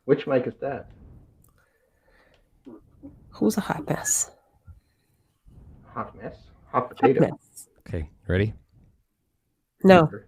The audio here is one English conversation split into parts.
Which mic is that? Who's a hot mess? Hot mess? Hot Hot potato. mess. Okay, ready? No. Sure.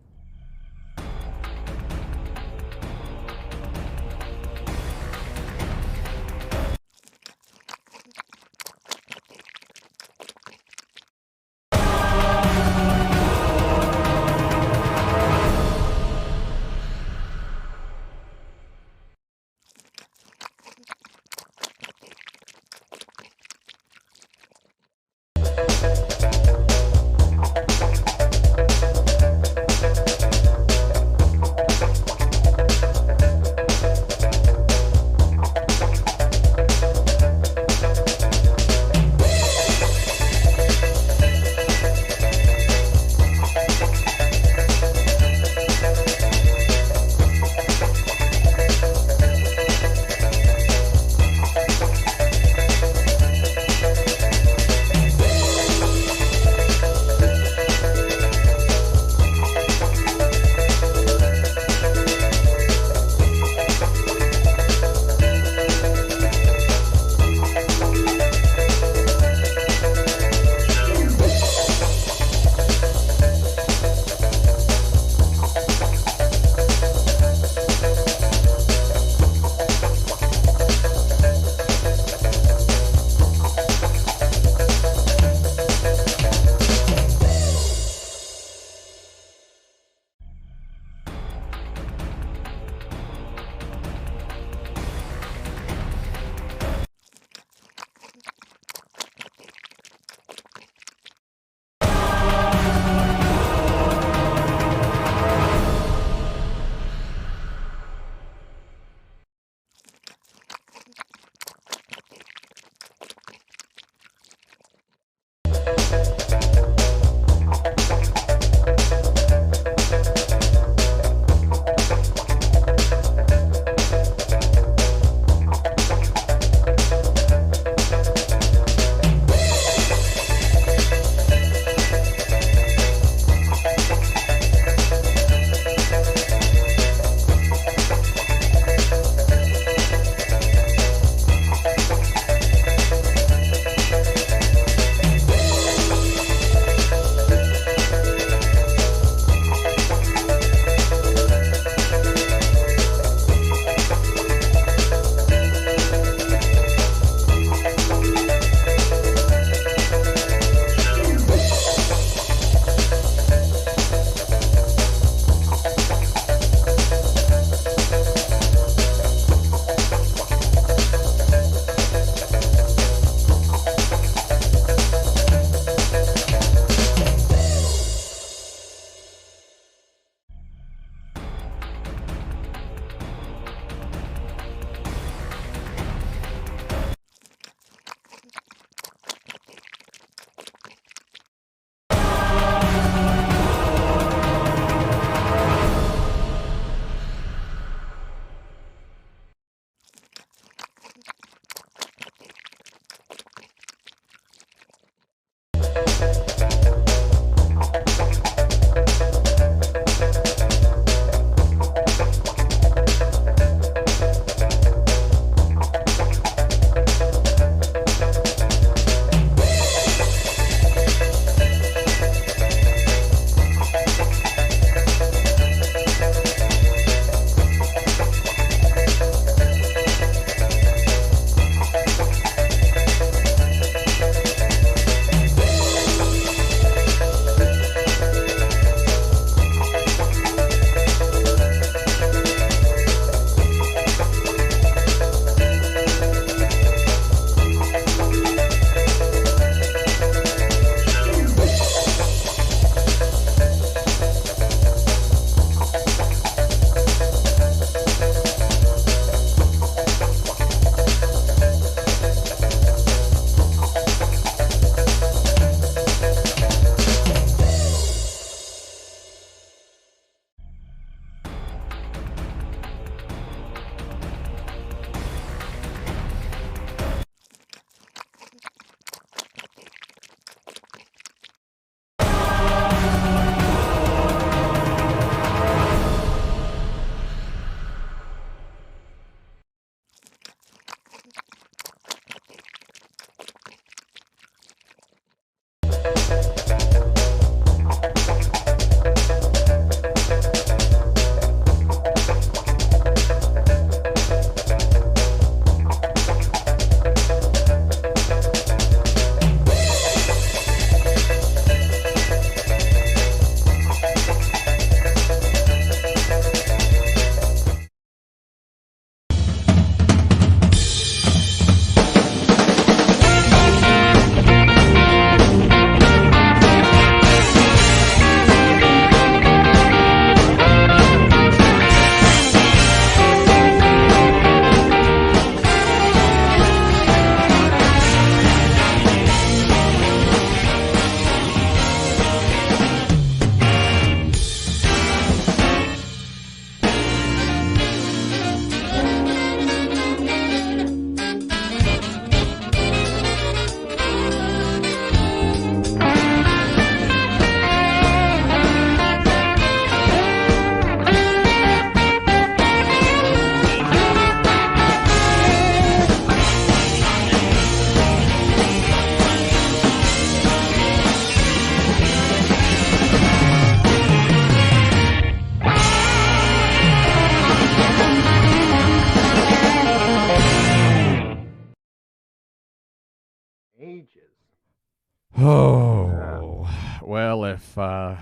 Oh, well, if that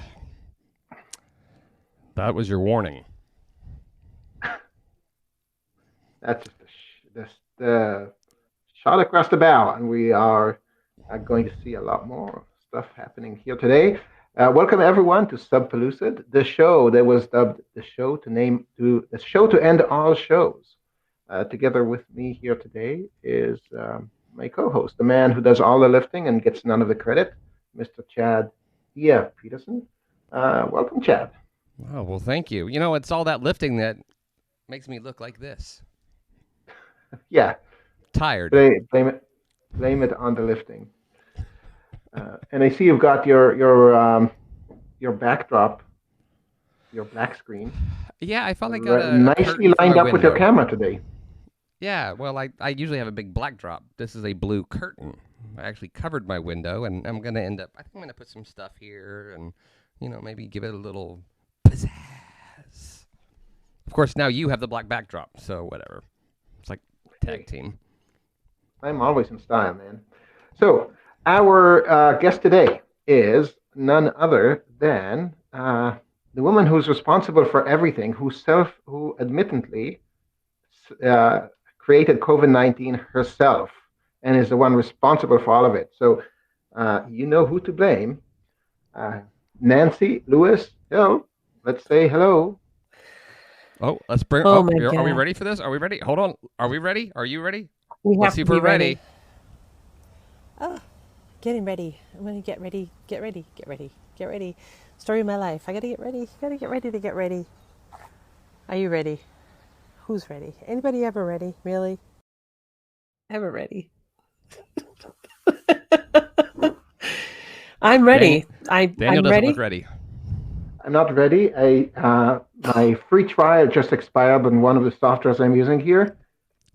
was your warning. That's just the shot across the bow, and we are going to see a lot more stuff happening here today. Welcome everyone to Subpellucid, the show that was dubbed the show to end all shows. Together with me here today is my co-host, the man who does all the lifting and gets none of the credit, Mr. Chad Peterson. Welcome, Chad. Oh, well, thank you. You know, it's all that lifting that makes me look like this. Yeah, Tired. blame it on the lifting. And I see you've got your backdrop, your black screen. Yeah, I finally got a nicely curtain for lined my up with your window. camera today. Yeah, well, I usually have a big black drop. This is a blue curtain. I actually covered my window, and I'm going to end up, I think I'm going to put some stuff here and, you know, maybe give it a little pizzazz. Of course, now you have the black backdrop, so whatever. It's like tag team. I'm always in style, man. So our guest today is none other than the woman who's responsible for everything, who admittedly created COVID-19 herself and is the one responsible for all of it. So you know who to blame. Nancy Lewis Hill. Let's say hello. Oh, let's bring. Oh Oh, my are we God. ready for this? Are we ready? Hold on. Are we ready? Are you ready? We Let's have see to if we're be ready. Oh, getting ready. I'm gonna get ready. Story of my life. I gotta get ready. Gotta get ready to get ready. Are you ready? Who's ready? Anybody ever ready? Really? Ever ready. I'm ready. Daniel I'm doesn't ready. look ready. I'm not ready. My free trial just expired on one of the softwares I'm using here, an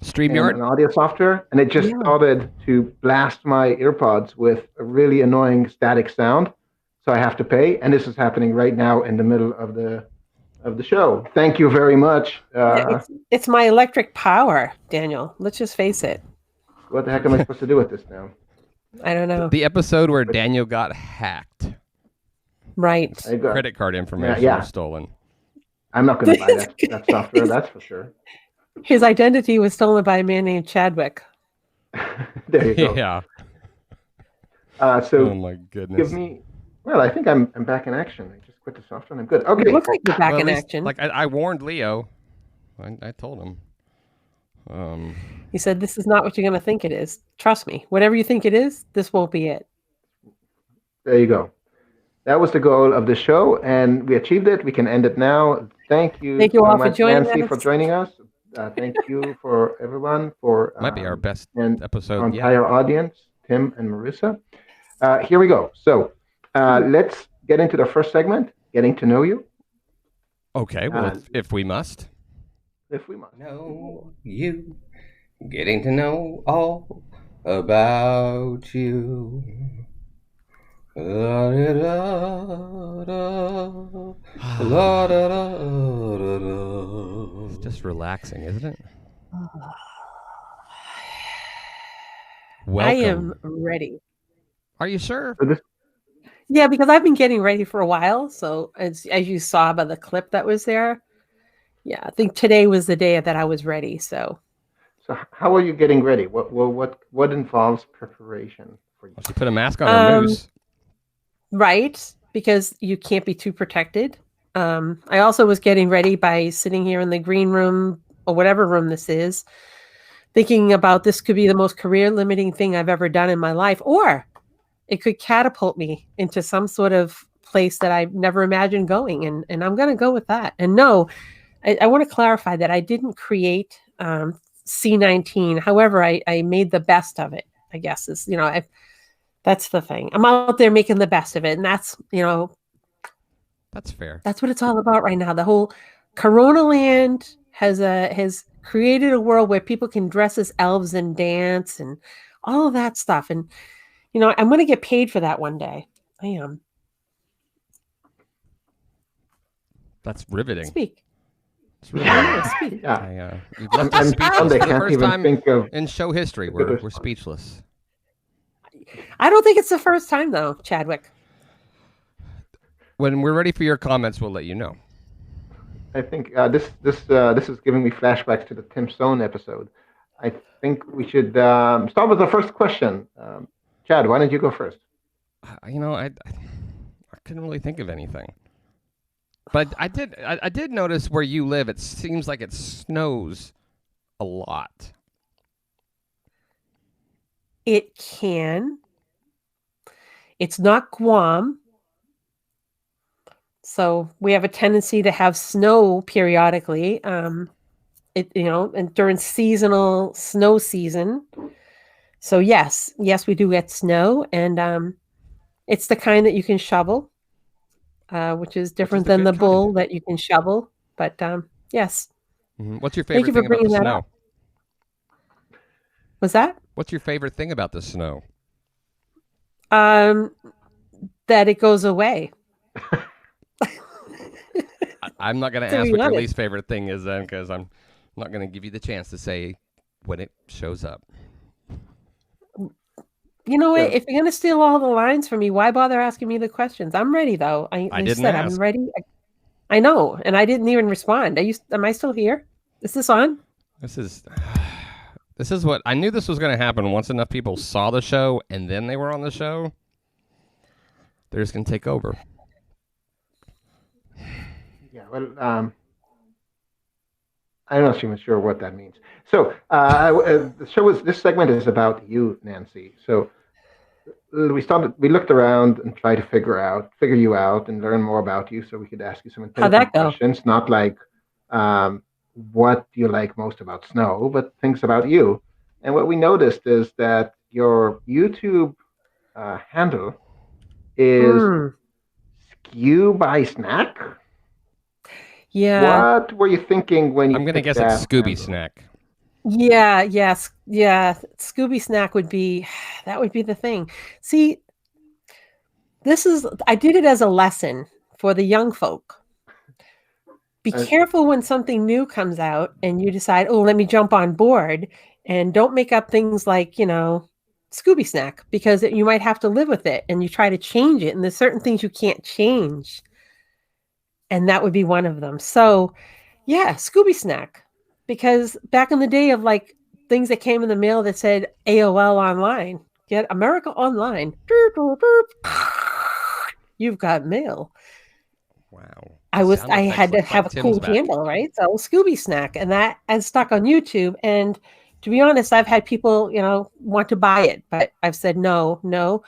StreamYard? audio software, and it just Yeah. started to blast my earpods with a really annoying static sound. So I have to pay, and this is happening right now in the middle of the show. Thank you very much. It's my electric power, Daniel. Let's just face it. What the heck am I supposed to do with this now? I don't know. The episode where Daniel got hacked. Right. I got, Credit card information Yeah. was stolen. I'm not going to buy that software, that's for sure. His identity was stolen by a man named Chadwick. There you go. Yeah. So Oh my goodness. give me. Well, I think I'm back in action. I just quit the software and I'm good. You Okay. look like you're back Well, at in least, action. Like I warned Leo. I told him. He said, "This is not what you're going to think it is. Trust me. Whatever you think it is, this won't be it." There you go. That was the goal of the show, and we achieved it. We can end it now. Thank you Thank you so all for much, joining Nancy, us. for joining us. Thank you for everyone, for Might be our best and episode our yet. entire audience, Tim and Marissa. Here we go. So let's get into the first segment, getting to know you, Okay, well, if we must. if we must. Know you, getting to know all about you. La, da, da, da, la, da, da, da, da. It's just relaxing, isn't it? Welcome. I am ready. Are you sure? Yeah, because I've been getting ready for a while. So as you saw by the clip that was there, yeah, I think today was the day that I was ready. So how are you getting ready? What involves preparation for you? Well, she put a mask on her moose. right, because you can't be too protected. I also was getting ready by sitting here in the green room or whatever room this is, thinking about this could be the most career limiting thing I've ever done in my life, or it could catapult me into some sort of place that I've never imagined going. And I'm going to go with that. And no, I want to clarify that I didn't create C19. However, I made the best of it, I guess is, that's the thing. I'm out there making the best of it. And that's, That's fair. that's what it's all about right now. The whole Corona land has created a world where people can dress as elves and dance and all of that stuff. And, I'm going to get paid for that one day. I am. That's riveting. Speak. It's riveting. Speak. Yeah. You've left us I'm speechless stunned. I for the can't first even time think of. in show history. We're speechless. I don't think it's the first time though, Chadwick. When we're ready for your comments, we'll let you know. I think this is giving me flashbacks to the Tim Stone episode. I think we should start with the first question. Chad, why don't you go first? I couldn't really think of anything. But I did notice where you live. It seems like it snows a lot. It can. It's not Guam. So we have a tendency to have snow periodically. And during seasonal snow season. So yes, we do get snow, and it's the kind that you can shovel, which is different than the bull that you can shovel. But yes. Mm-hmm. What's your favorite thing about the snow? What's that? What's your favorite thing about the snow? That it goes away. I'm not going to ask what your least favorite thing is then, because I'm not going to give you the chance to say when it shows up. You know what? If you're going to steal all the lines from me, why bother asking me the questions? I'm ready, though. I didn't ask. I'm ready. I know, and I didn't even respond. Am I still here? Is this on? This is what I knew this was going to happen. Once enough people saw the show and then they were on the show, they're just going to take over. Yeah, well, I'm not even sure what that means. So this segment is about you, Nancy. So we looked around and tried to figure you out and learn more about you so we could ask you some intelligent questions, not like what do you like most about snow, but things about you. And what we noticed is that your YouTube handle is Skew by Snack. Yeah. What were you thinking when you? I'm going to guess it's Scooby Snack. Yeah. Scooby Snack would be the thing. See, I did it as a lesson for the young folk. Be careful when something new comes out and you decide, oh, let me jump on board, and don't make up things like, Scooby Snack, because you might have to live with it and you try to change it. And there's certain things you can't change. And that would be one of them. So yeah, Scooby Snack, because back in the day of like things that came in the mail that said AOL online, get America Online. You've got mail. Wow. I had to have a cool handle, right? So Scooby Snack, and that has stuck on YouTube. And to be honest, I've had people, want to buy it, but I've said no.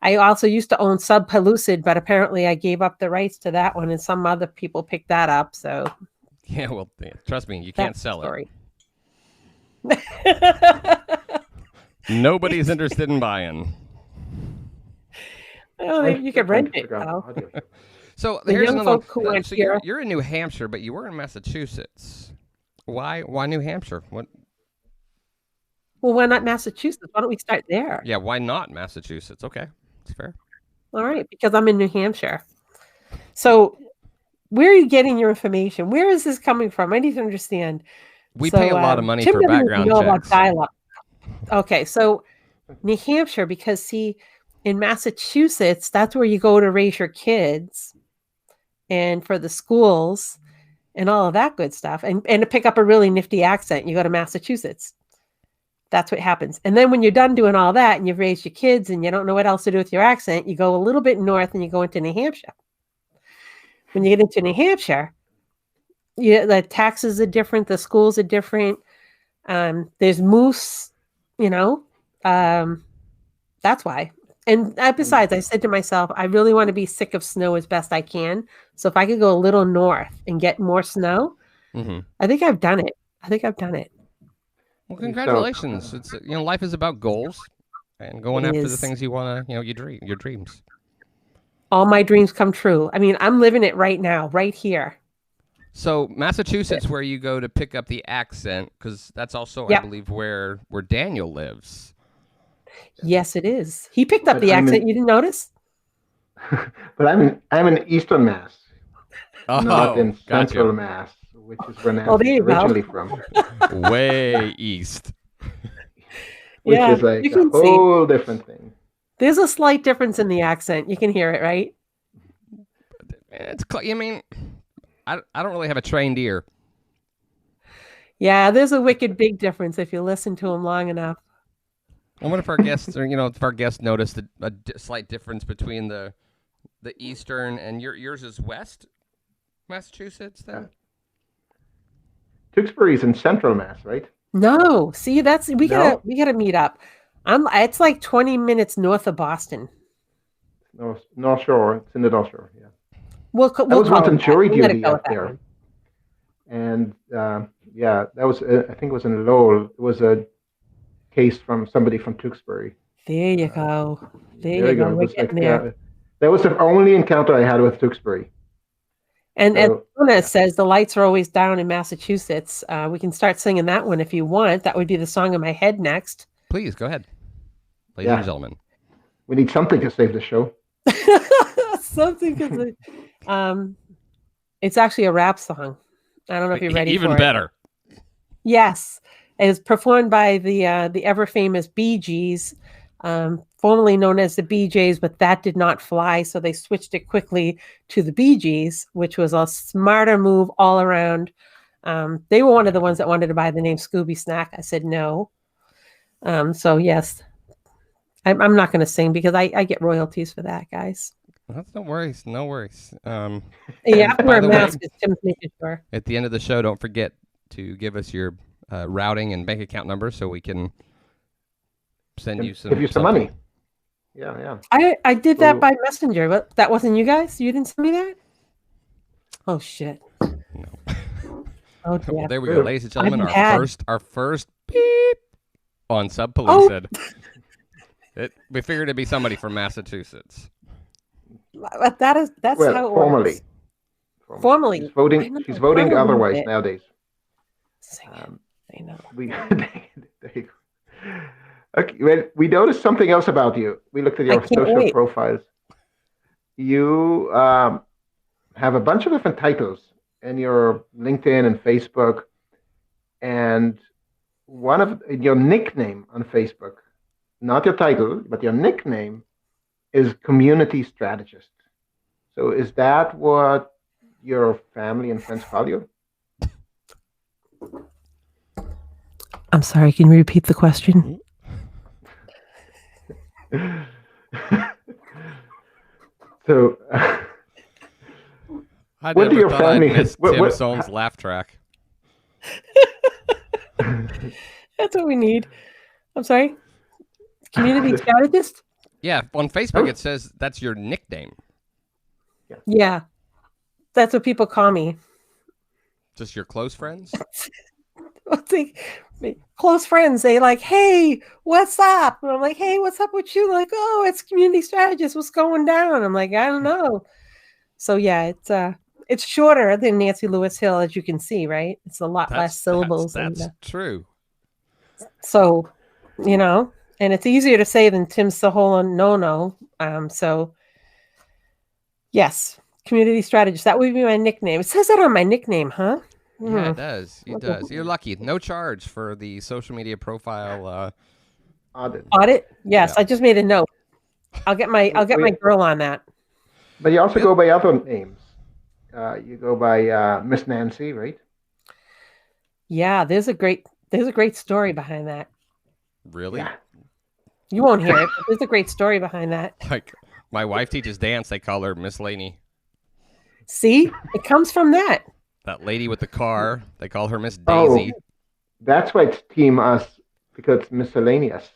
I also used to own Subpellucid, but apparently I gave up the rights to that one, and some other people picked that up. So yeah, well, trust me, you can't sell it. Nobody's interested in buying. Well, you could rent it. So here's another. So you're in New Hampshire, but you were in Massachusetts. Why New Hampshire? What? Well, why not Massachusetts? Why don't we start there? Yeah, why not Massachusetts? Okay, that's fair. All right, because I'm in New Hampshire. So where are you getting your information? Where is this coming from? I need to understand. We pay a lot of money for background checks. Okay, so New Hampshire, because see, in Massachusetts, that's where you go to raise your kids and for the schools and all of that good stuff. And to pick up a really nifty accent, you go to Massachusetts. That's what happens. And then when you're done doing all that and you've raised your kids and you don't know what else to do with your accent, you go a little bit north and you go into New Hampshire. When you get into New Hampshire, the taxes are different. The schools are different. There's moose, that's why. And besides, I said to myself, I really want to be sick of snow as best I can. So if I could go a little north and get more snow, I think I've done it. Well, congratulations. It's life is about goals and going after the things you want to, your dreams. All my dreams come true. I mean, I'm living it right now, right here. So Massachusetts, where you go to pick up the accent, because that's also, I believe, where Daniel lives. Yes, it is. He picked up the accent. You didn't notice? But I'm in Eastern Mass, not in Central gotcha. Mass, which is where Nancy's originally from. Way east. Which is like a whole different thing. There's a slight difference in the accent. You can hear it, right? I mean, I don't really have a trained ear. Yeah, there's a wicked big difference if you listen to them long enough. I wonder if our guests, or if our guests noticed a slight difference between the eastern and yours is west Massachusetts. Then Tewksbury's in Central Mass, right? No, see, we No? gotta meet up. It's like 20 minutes north of Boston. North Shore. It's in the North Shore. Yeah. We'll I was call once it on that. jury We'll let it duty go up with that there, one. and yeah, that was I think it was in Lowell. It was a case from somebody from Tewksbury. There you go. There There you you go. go. It We're was getting like there. that was the only encounter I had with Tewksbury. And as So, Luna says, the lights are always down in Massachusetts. We can start singing that one if you want. That would be the song in my head next. please go ahead, ladies Yeah. and gentlemen. we need something to save the show. Something because it's actually a rap song. I don't know if you're ready Even for better. it. Yes, it's performed by the ever famous Bee Gees, formerly known as the BJs, but that did not fly, so they switched it quickly to the Bee Gees, which was a smarter move all around. They were one of the ones that wanted to buy the name Scooby Snack. I said no. So yes, I'm not going to sing because I get royalties for that, guys. That's no worries. No worries. You have to by wear a the way- mask. Tim's making sure. At the end of the show, don't forget to give us your routing and bank account number so we can send you some. Give you some something. money. Yeah. I did that So- by messenger. But that wasn't you guys. You didn't send me that. Oh shit. No. Oh Well, dear. there we go, ladies and gentlemen. I've had- Our first beep on Subpellucid. We figured it'd be somebody from Massachusetts. But that's Well, how it formally. works. Formally. She's I voting. know, She's I'm voting trying to move otherwise it. nowadays. Sing it. Um, I know. we there you go. Okay, well, we noticed something else about you. We looked at I your can't social wait. profiles. You have a bunch of different titles in your LinkedIn and Facebook, and one of your nickname on Facebook, not your title, but your nickname, is community strategist. So is that what your family and friends call you? I'm sorry. Can you repeat the question? So I What do never your thought family- I'd miss what- Tim what- Soane's laugh track. That's what we need. I'm sorry. Community strategist? Yeah, on Facebook it says that's your nickname. Yeah. That's what people call me. Just your close friends. Close friends, they like, hey, what's up? And I'm like, hey, what's up with you? Like, oh, it's community strategist. What's going down? I'm like, I don't know. So yeah, it's shorter than Nancy Lewis Hill, as you can see, right? It's a lot less syllables. That's true. So, and it's easier to say than Tim Sahola no. So yes, community strategist. That would be my nickname. It says that on my nickname, huh? Yeah, it does. It does. You're lucky. No charge for the social media profile. Audit. Yes, Yeah. I just made a note. I'll get my girl on that. But you also go by other names. You go by Miss Nancy, right? Yeah, there's a great story behind that. Really? Yeah. You won't hear it, but there's a great story behind that. Like my wife teaches dance. They call her Miss Laney. See, it comes from that. That lady with the car. They call her Miss Oh. Daisy. That's why it's Team Us, because it's miscellaneous.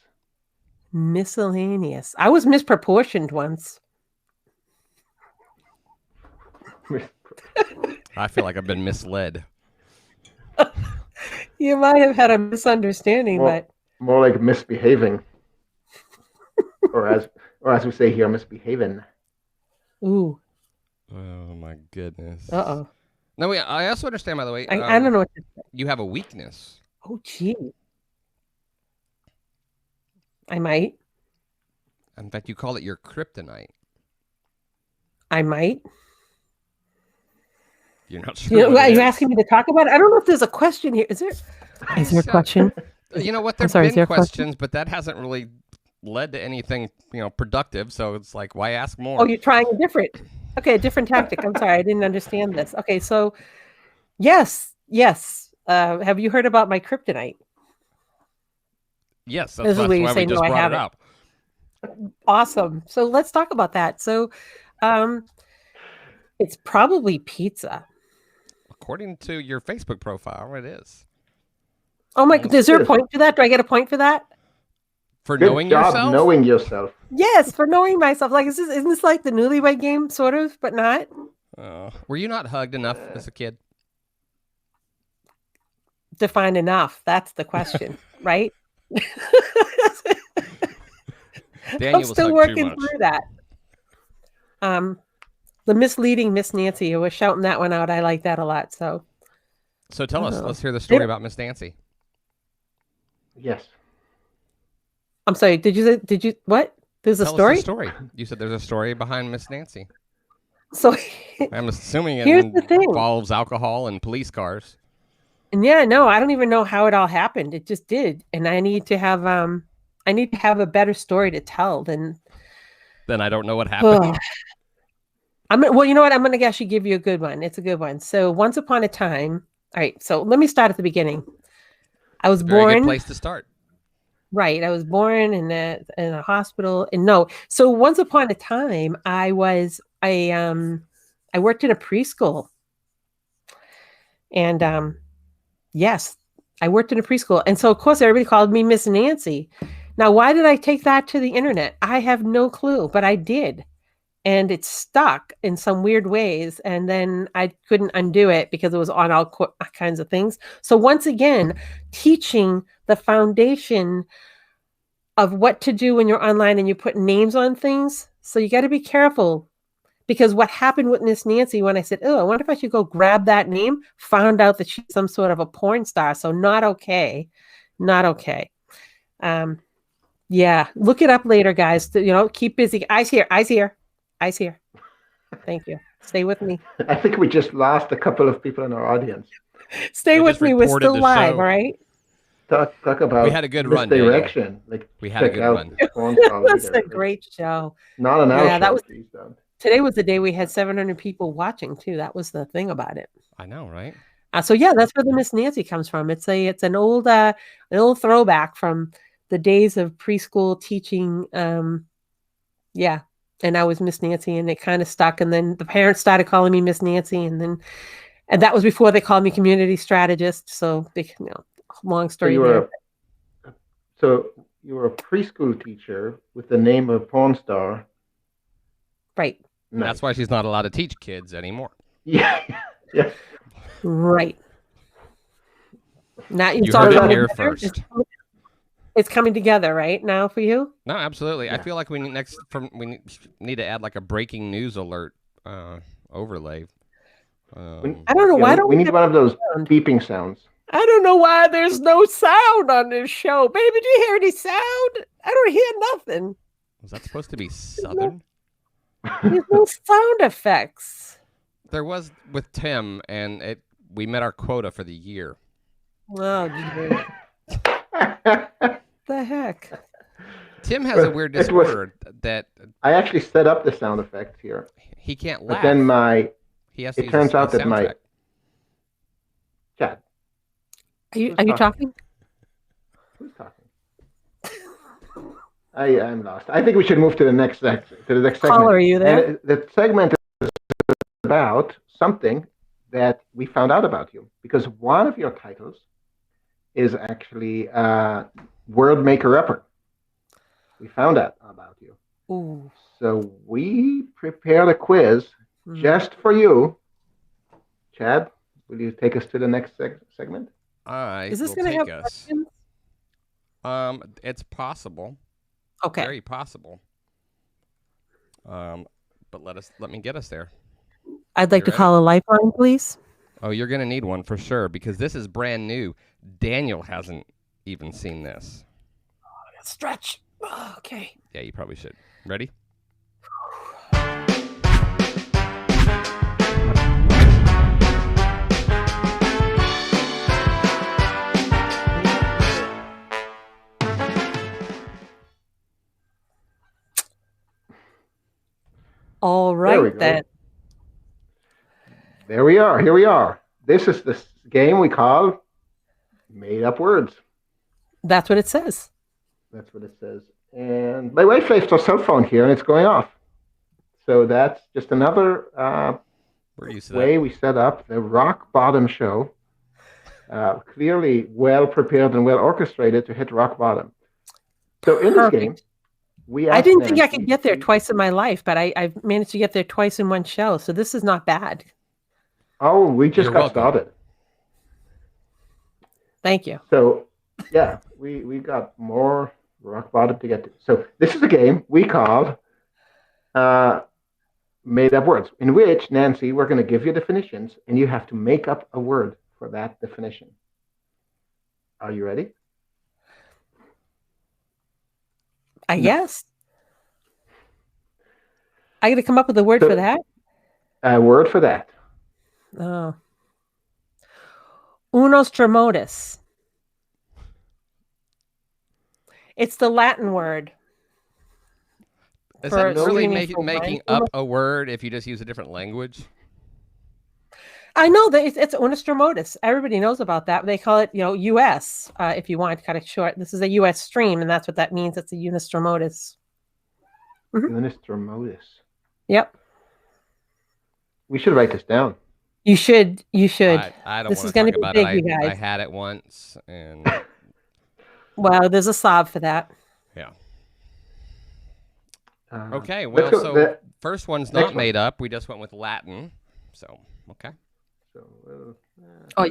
Miscellaneous. I was misproportioned once. I feel like I've been misled. You might have had a misunderstanding, Well, but more like misbehaving, or as we say here, misbehaving. ooh, Oh my goodness. uh-oh. No, I also understand, by the way. I don't know what to say. You have a weakness. Oh, gee. I might. In fact, you call it your kryptonite. I might. You're not sure. Are what it you is. asking me to talk about it? I don't know if there's a question here. Is there a question? You know what? I'm There've sorry, is been there a question? questions, but that hasn't really led to anything, productive. So it's like, why ask more? Oh, you're trying a different tactic. I'm sorry, I didn't understand this. Okay, so yes. Have you heard about my kryptonite? Yes, This is that's where you why say, we just "No, I brought it haven't." up. Awesome. So let's talk about that. So, it's probably pizza. According to your Facebook profile, it is. Oh my God! Is there a point for that? Do I get a point for that? For Good knowing job yourself? knowing yourself. Yes, for knowing myself. Like, isn't this like the Newlywed Game, sort of, but not? Were you not hugged enough as a kid? Define enough. That's the question, right? Daniel I'm was still hugged working too much. through that. The misleading Miss Nancy, who was shouting that one out. I like that a lot. So tell us. Let's hear the story about Miss Nancy. Yes. I'm sorry. Did you what? There's a story? Us the story. You said there's a story behind Miss Nancy. So I'm assuming it here's the thing. involves alcohol and police cars. And yeah, no, I don't even know how it all happened. It just did. And I need to have a better story to tell than Then I don't know what happened. Well, you know what? I'm going to actually give you a good one. It's a good one. So once upon a time, all right. So let me start at the beginning. I was Very born. good place to start. Right. I was born in a hospital. And no. So once upon a time, I worked in a preschool. And yes, I worked in a preschool. And so of course everybody called me Miss Nancy. Now, why did I take that to the internet? I have no clue, but I did. And it stuck in some weird ways. And then I couldn't undo it because it was on all kinds of things. So once again, teaching the foundation of what to do when you're online and you put names on things. So you got to be careful, because what happened with Miss Nancy when I said, "Oh, I wonder if I should go grab that name," found out that she's some sort of a porn star. So not okay. Not okay. Yeah. Look it up later, guys. Keep busy. Eyes here. Thank you. Stay with me. I think we just lost a couple of people in our audience. Stay They with just me. We're reported still the live, show. all right? Talk about We had a good run, Daniel. misdirection. Like, We had a check good out run. Porn Star That's Leader. a great show. Not an Yeah, hour that show. was- Please don't. Today was the day we had 700 people watching too. That was the thing about it. I know, right? So yeah, that's where the Miss Nancy comes from. It's an old throwback from the days of preschool teaching. Yeah. And I was Miss Nancy, and it kind of stuck. And then the parents started calling me Miss Nancy, and that was before they called me community strategist. So long story. So you were a preschool teacher with the name of porn star. Right. Nice. That's why she's not allowed to teach kids anymore. Yeah. Yeah. Right. Now You heard it here first. It's coming together right now for you. No, absolutely. I Yeah. feel like we need to add like a breaking news alert overlay. I don't know why don't we need have one of those sound? beeping sounds. I don't know why there's no sound on this show. Baby, do you hear any sound? I don't hear nothing. Was that supposed to be Southern? There's no sound effects. There was with Tim, and we met our quota for the year. Oh, geez. The heck? Tim has a weird It was- disorder that I actually set up the sound effects here, he can't but laugh. then He has to it use turns a out that my soundtrack. chat. Are you talking? Who's talking? I'm lost. I think we should move to the next segment. Caller, are you there? And the segment is about something that we found out about you, because one of your titles is actually World Maker Upper. We found out about you. Ooh. So we prepared a quiz just for you. Chad, will you take us to the next segment? Is this will going to take have us. questions? It's possible. Okay. Very possible. But let me get us there. I'd like You to call a lifeline, please. Oh, you're gonna need one for sure, because this is brand new. Daniel hasn't even seen this. Stretch. Oh, okay. Yeah, you probably should. Ready? All There we right, go. then. There we are. Here we are. This is the game we call Made Up Words. That's what it says. That's what it says. And my wife left her cell phone here and it's going off. So that's just another We're used to way that. we set up the rock bottom show. Clearly well prepared and well orchestrated to hit rock bottom. So in this game, Perfect. we I asked didn't think I Nancy. could get there twice in my life, but I've managed to get there twice in one show. So this is not bad. Oh, we just You're got welcome. started. Thank you. So yeah, we got more rock bottom to get to. So this is a game we called Made Up Words, in which, Nancy, we're going to give you definitions and you have to make up a word for that definition. Are you ready? I guess. I got to come up with a word So- for that. A word for that. Oh. Unos tremotis. It's the Latin word. Is For that really screaming for making wine. up a word if you just use a different language? I know that it's Unos tremotis. Everybody knows about that. They call it, U.S. If you want to cut it short. This is a U.S. stream, and that's what that means. It's a Unus tremotis. Unus tremotis. Yep. We should write this down. You should. You should. I don't This want is to gonna talk be about big, it. you I guys. had it once, and Well, there's a sob for that. yeah. Uh, Okay, let's well, go- so the- first one's next not one. made up. We just went with Latin. So, okay. so, Oh,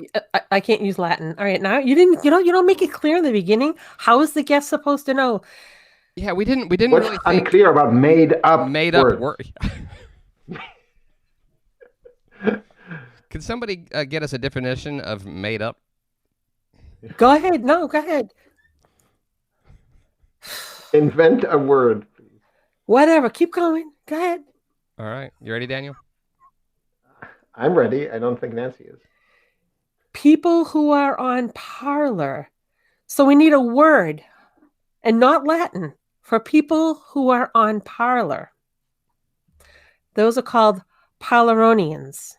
I can't use Latin. All right, now you didn't. You don't make it clear in the beginning. How is the guest supposed to know? Yeah, we didn't what's really think unclear about made up made up words? word. Could somebody get us a definition of made up? Go ahead. No, go ahead. Invent a word. Whatever. Keep going. Go ahead. All right, you ready, Daniel? I'm ready. I don't think Nancy is. People who are on Parlor. So we need a word, and not Latin, for people who are on Parlor. Those are called Parleronians.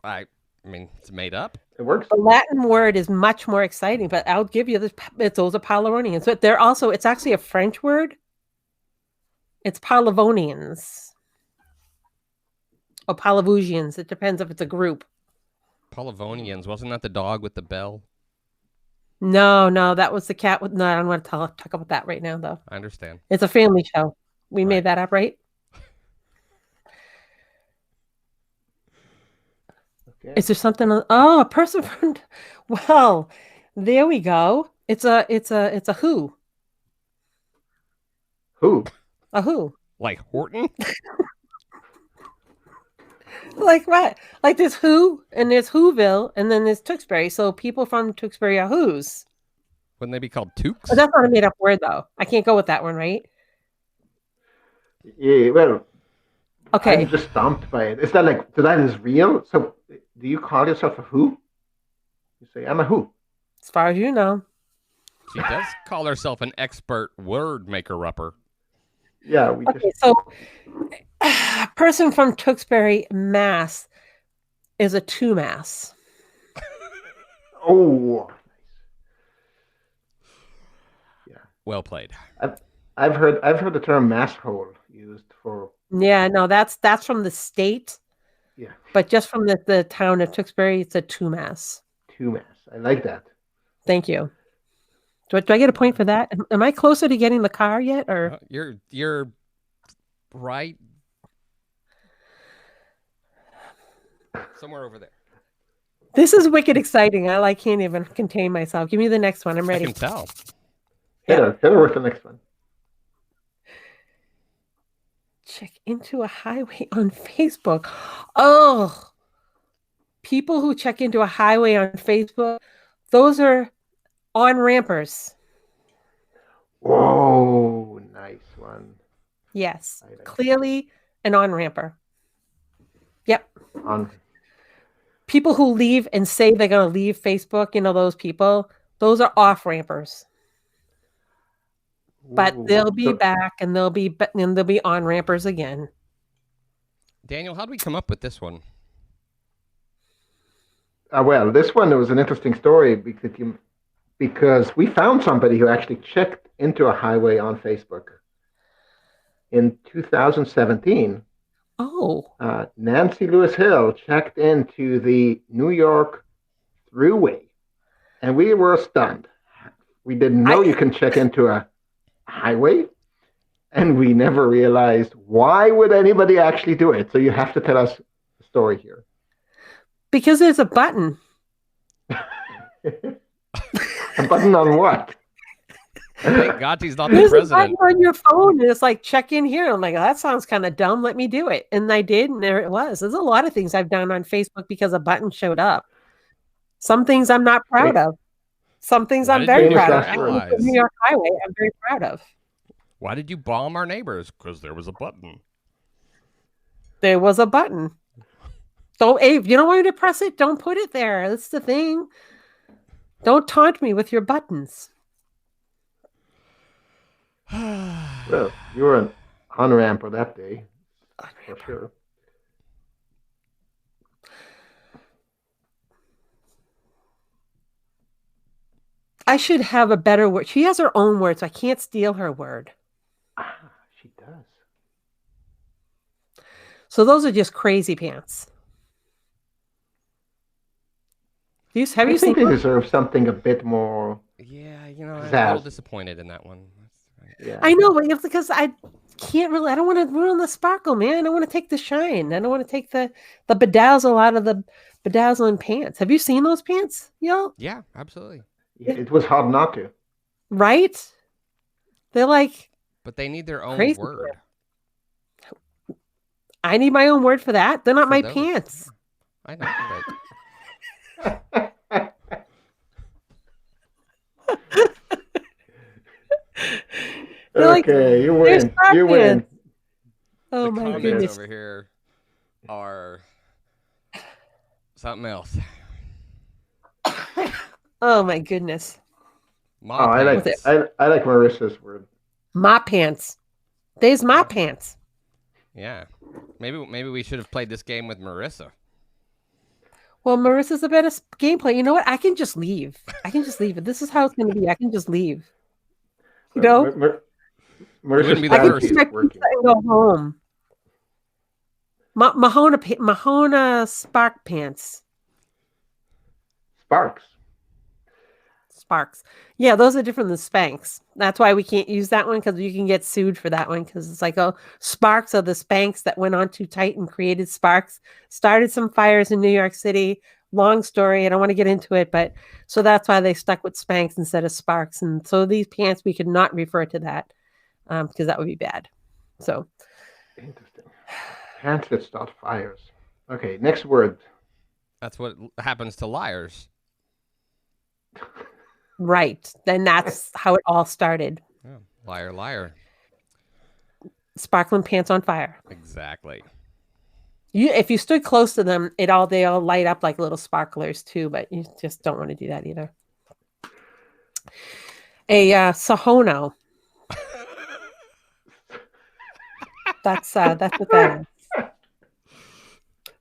I mean, it's made up. It works. The Latin word is much more exciting, but I'll give you this. Those are Parleronians. But they're also, it's actually a French word. It's Parlavonians or Palavusians. It depends if it's a group. Polyvonians, wasn't that the dog with the bell? No, that was the cat with. No, I don't want to talk about that right now, though. I understand. It's a family show. We Right. made that up, right? Okay. Is there something? Oh, a person from. Well, there we go. It's a who. Who? A who. Like Horton? Like what? Like there's who, and there's Whoville, and then there's Tewksbury. So people from Tewksbury are who's. Wouldn't they be called Tukes? But that's not a made up word, though. I can't go with that one, right? Yeah, well, Okay. I'm just stumped by it. Is that like, so that is real? So do you call yourself a who? You say, I'm a who. As far as you know. She does call herself an expert word maker-upper. Yeah, we Okay, just, so a person from Tewksbury, Mass is a two mass. oh, Well played. I've heard the term mass hole used for, Yeah, no, that's from the state, yeah, but just from the town of Tewksbury, it's a two mass. two mass. I like that. Thank you. Do I get a point for that? Am I closer to getting the car yet, or You're right. Somewhere over there. this is wicked exciting? I can't even contain myself. Give me the next one. I'm I ready. can tell. Hit her with the next one. Check into a highway on Facebook. Oh, people who check into a highway on Facebook, those are on-rampers. Whoa, nice one. Yes, I like clearly an on-ramper. Yep. On, People who leave and say they're going to leave Facebook, those people, those are off-rampers. but they'll Ooh, be back, and they'll be on rampers again. Daniel, how did we come up with this one? well, this one was an interesting story because we found somebody who actually checked into a highway on Facebook in 2017. Oh, Nancy Lewis Hill checked into the New York Thruway, and we were stunned. We didn't know you can check into a highway, and we never realized why would anybody actually do it. So you have to tell us the story here. because there's a button. A button on what? Thank God he's not the There's a president. button on your phone, and it's like, check in here. I'm like, oh, that sounds kind of dumb. Let me do it. And I did, and there it was. There's a lot of things I've done on Facebook because a button showed up. Some things I'm not proud of. Some things Why I'm did very you proud use of. our I think allies? the New York Highway, I'm very proud of. Why did you bomb our neighbors? Because there was a button. There was a button. Don't, if you don't want me to press it, don't put it there. That's the thing. Don't taunt me with your buttons. Well, you were an on-ramper that day, for sure. I should have a better word. She has her own words. I can't steal her word. Ah, she does. So those are just crazy pants. Have I you seen think they them? deserve something a bit more. Yeah, you know, I'm a Pizzazz. little disappointed in that one. Yeah. I know, but it's because I can't really. I don't want to ruin the sparkle, man. I want to take the shine. I don't want to take the bedazzle out of the bedazzling pants. Have you seen those pants, y'all? Yeah, absolutely. It was hard not to. Right? They're like, But they need their own Crazy word. I need my own word for that. They're not For my those. pants. I know, but They're like, Okay, you "There's win. spark You win. pants." Oh the my comments goodness. over here are something else. Oh my goodness. Oh, I like What's I like Marissa's word. My pants. There's my pants. Yeah, maybe we should have played this game with Marissa. Well, Marissa's a better gameplay. You know what? I can just leave. I can just leave. If this is how it's going to be, I can just leave. You know? wouldn't Marissa's be the I can first. strategy take my is working. pizza and go home. Mahona Spark Pants. Sparks. Sparks. Yeah, those are different than Spanx. That's why we can't use that one, because you can get sued for that one, because it's like, oh, Sparks are the Spanx that went on too tight and created sparks, started some fires in New York City. Long story. I don't want to get into it, but so that's why they stuck with Spanx instead of Sparks. And so these pants, we could not refer to that because that would be bad. So Interesting. Pants that start fires. Okay, next word. That's what happens to liars. right. Then that's how it all started. Yeah. Liar, liar. Sparkling pants on fire. Exactly. If you stood close to them, they all light up like little sparklers too, but you just don't want to do that either. A Sahono. That's what that is.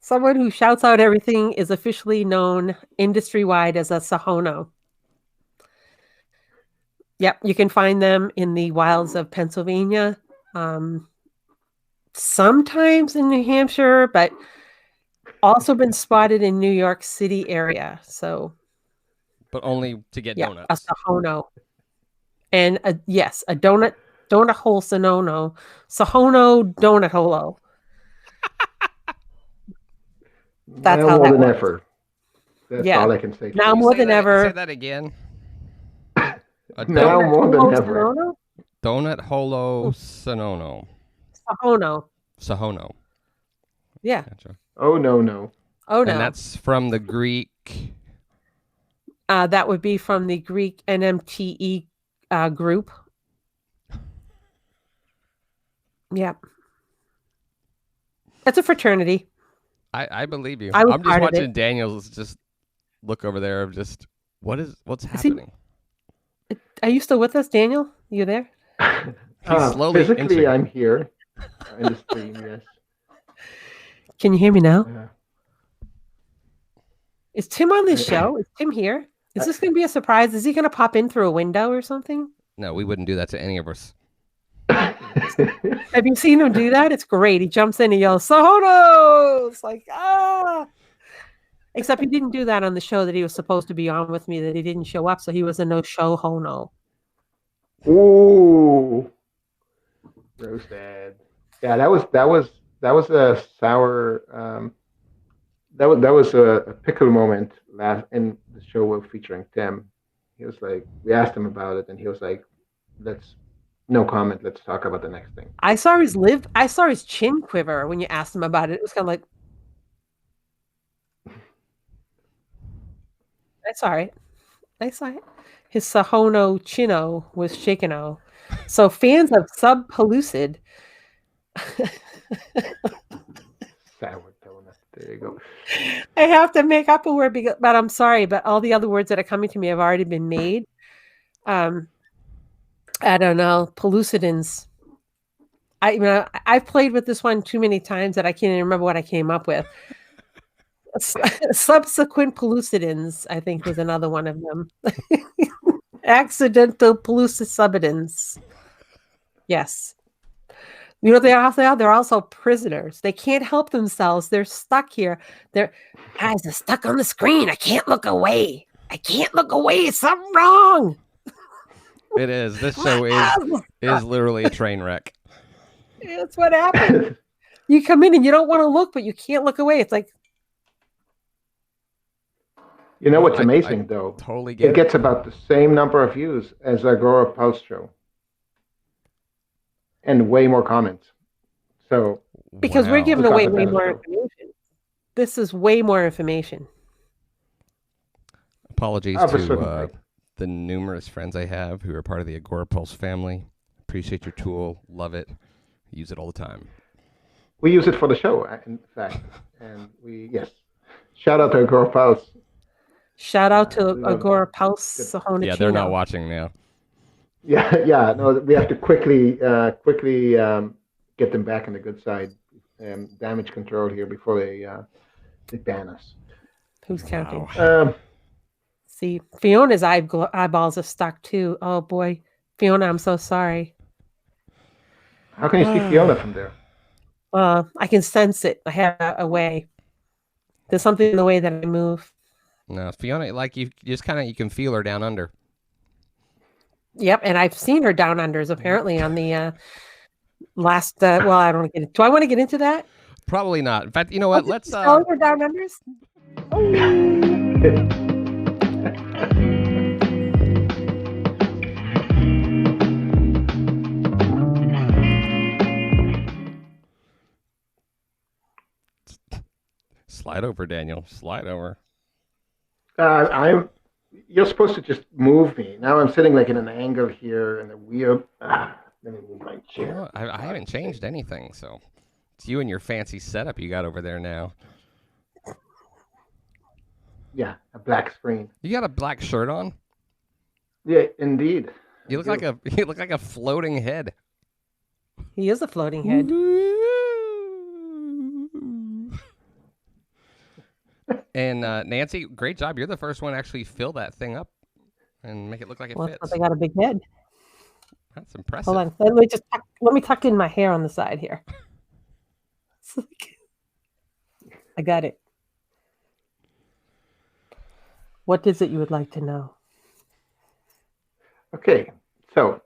Someone who shouts out everything is officially known industry-wide as a Sahono. Yep, you can find them in the wilds of Pennsylvania, sometimes in New Hampshire, but also been spotted in New York City area. So, But only to get yeah, donuts. a Sahono, and a donut hole Sonono, Sahono donut holo. That's now how more that than works. ever. That's Yeah. all I can say. Now Can you more say than that- ever. Say that again. A Now donut, more than holo ever. Sonono? donut holo sonono. Sahono. Sahono. Yeah. Gotcha. Oh no. Oh no. And that's from the Greek. That would be from the Greek NMTE group. Yeah. It's a fraternity. I believe you. I was I'm just part of watching it. Daniel's just look over there of just what's Is he- happening. Are you still with us, Daniel? You there? He's slowly physically, inching. I'm here in the stream. Yes. Can you hear me now? Uh, Is Tim on this I- show? Is Tim here? Is I- this going to be a surprise? Is he going to pop in through a window or something? No, we wouldn't do that to any of us. Have you seen him do that? It's great. He jumps in and yells, "Sohono!" It's like, ah. Except he didn't do that on the show that he was supposed to be on with me, that he didn't show up, so he was a no-show hono. Ooh, roasted. Yeah, that was a sour. That was a pickle moment last in the show we're featuring Tim. He was like, we asked him about it, and he was like, "Let's no comment. Let's talk about the next thing." I saw his chin quiver when you asked him about it. It was kind of like, I saw it. I saw it. His Sahono Chino was shaken-o. So fans of Subpellucid. Sour donut. There you go. I have to make up a word, but I'm sorry, but all the other words that are coming to me have already been made. I don't know, pellucidins. I've played with this one too many times that I can't even remember what I came up with. Subsequent pellucidins, I think, was another one of them. Accidental pellucidins. Yes. You know what they also are? They're also prisoners. They can't help themselves. They're stuck here. They're guys are stuck on the screen. I can't look away. I can't look away. Something wrong. It is. This show is literally a train wreck. That's what happens. You come in and you don't want to look, but you can't look away. It's like, You know what's I amazing though? Totally It get it. gets about the same number of views as Agora Pulse show, and way more comments. So because we're Wow. giving Look away up way that more show. information. This is way more information. Apologies Of a to certain type. the numerous friends I have who are part of the Agora Pulse family. Appreciate your tool. Love it. Use it all the time. We use it for the show, in fact, and yes, shout out to Agora Pulse. Shout out to we love- Agora Pulse Sahona Yeah, they're not Chino. watching now. Yeah. No, we have to quickly get them back on the good side, damage control here before they ban us. Who's counting? Wow. See, Fiona's eyeballs are stuck too. Oh boy, Fiona, I'm so sorry. How can you see Fiona from there? I can sense it. I have a way. There's something in the way that I move. No, Fiona, like you just kind of you can feel her down under. Yep, and I've seen her down unders apparently on the last. Well, I don't want to get. Do I want to get into that? Probably not. In fact, you know what? Let's Spelling her down unders. slide over, Daniel. Slide over. I'm. You're supposed to just move me. Now I'm sitting like in an angle here, and a weird. Let me move my chair. Well, I haven't changed anything, so it's you and your fancy setup you got over there now. Yeah, a black screen. You got a black shirt on. Yeah, indeed. You look like a floating head. He is a floating head. And Nancy, great job. You're the first one to actually fill that thing up and make it look like it Well, fits. they got a big head. That's impressive. Hold on. Let me tuck in my hair on the side here. I got it. What is it you would like to know? Okay, so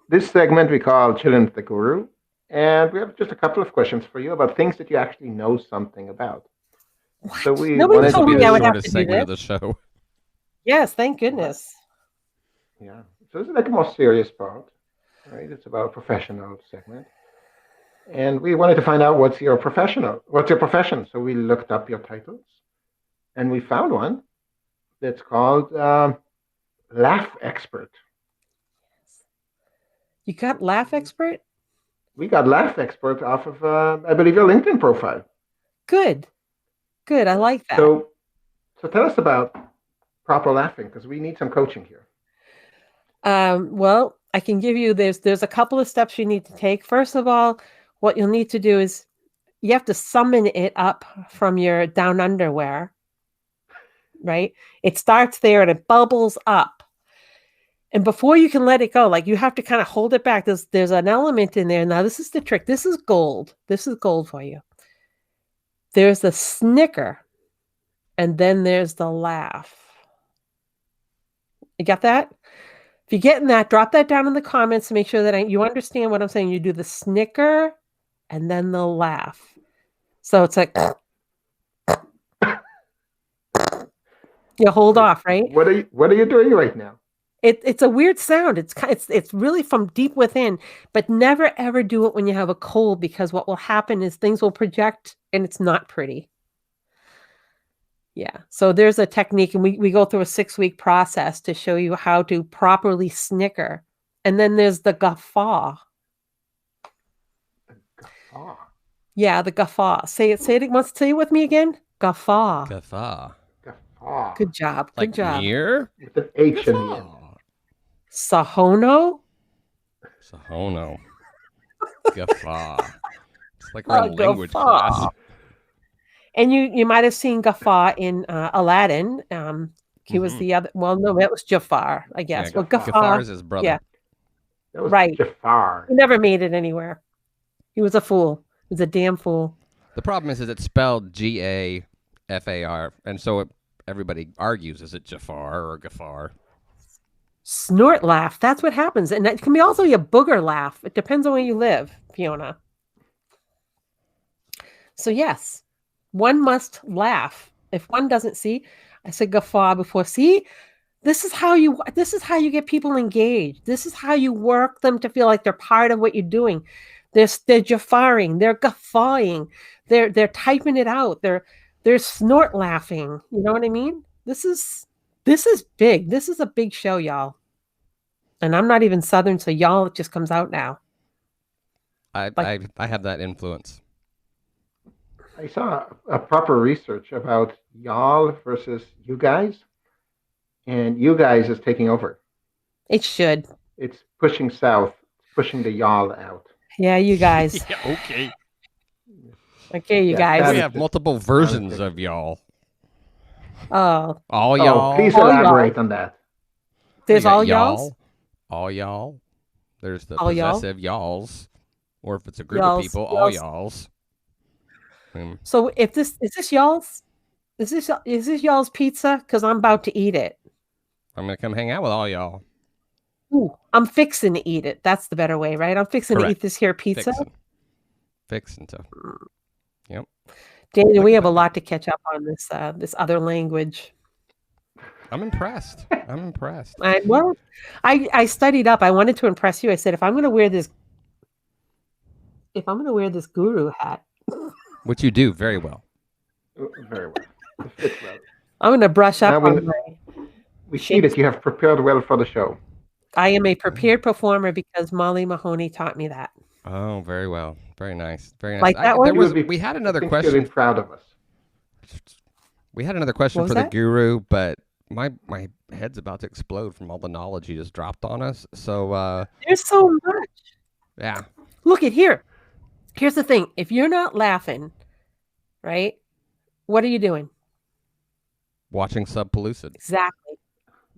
this segment we call Chillin' with the Guru, and we have just a couple of questions for you about things that you actually know something about. So we Nobody wanted This will told be to me I the would have shortest to do segment of this. the show. Yes, thank goodness. Yeah. So this is like a more serious part, right? It's about a professional segment. And we wanted to find out what's your profession. So we looked up your titles and we found one that's called Laugh Expert. You got Laugh Expert? We got Laugh Expert off of, I believe, your LinkedIn profile. Good. Good. I like that. So tell us about proper laughing because we need some coaching here. Well, I can give you there's a couple of steps you need to take. First of all, what you'll need to do is you have to summon it up from your down underwear, right? It starts there and it bubbles up. And before you can let it go, like you have to kind of hold it back. There's an element in there. Now, this is the trick. This is gold. This is gold for you. There's the snicker, and then there's the laugh. You got that? If you're getting that, drop that down in the comments to make sure that you understand what I'm saying. You do the snicker and then the laugh. So it's like you hold off, right? What are you doing right now? It's a weird sound. It's really from deep within, but never ever do it when you have a cold, because what will happen is things will project and it's not pretty. Yeah. So there's a technique, and we go through a 6-week process to show you how to properly snicker. And then there's the guffaw. Guffaw. Yeah, the guffaw. Say it once. Say it with me again. Guffaw. Guffaw. Guffaw. Good job. Good Like job. near? With an H in the end. Sahono. Sahono. Guffaw. It's like we're in language guffaw. class. And you might have seen Guffaw in Aladdin. He was the other. Well, no, that was Jafar, I guess. Yeah, Well, Guffaw. Gafar's his brother. Yeah. That was Right. Jafar. He never made it anywhere. He was a fool. He was a damn fool. The problem is it's spelled Gafar, and so everybody argues: is it Jafar or Gafar? Snort laugh. That's what happens, and that can be also a booger laugh. It depends on where you live, Fiona. So yes. One must laugh. If one doesn't see, I said guffaw before. See, this is how you get people engaged. This is how you work them to feel like they're part of what you're doing. They're jaffaring, they're guffawing, they're typing it out, they're snort laughing. You know what I mean? This is big. This is a big show, y'all. And I'm not even Southern, so y'all, it just comes out now. I have that influence. I saw a proper research about y'all versus you guys, and you guys is taking over. It should. It's pushing south, pushing the y'all out. Yeah, you guys. Yeah, okay. Okay, you Yeah, guys. We have multiple versions of y'all. Oh, All y'all. Please All elaborate on that. there's We got all y'all. All y'all. There's the All y'all? possessive y'alls. Or if it's a group Y'alls, of people, all y'alls. y'alls. So if this is this y'all's, is this y'all's pizza? Because I'm about to eat it. I'm going to come hang out with all y'all. Ooh, I'm fixing to eat it. That's the better way, right? I'm fixing to Correct. eat this here pizza. Fixing to. Yep. Daniel, Look we at have a that. lot to catch up on this other language. I'm impressed. I'm impressed. I studied up. I wanted to impress you. I said, if I'm going to wear this guru hat, Which you do very well. Very well. It fits well. I'm going to brush up Now on we see that you have prepared well for the show. I am a prepared performer because Molly Mahoney taught me that. Oh, very well. Very nice. Very nice. Like that one? We had another I think question. you'll be proud of us. We had another question What was for the that? guru, but my head's about to explode from all the knowledge he just dropped on us. So, There's so much. yeah. Look at here. Here's the thing. If you're not laughing, right? What are you doing? Watching Subpellucid. Exactly.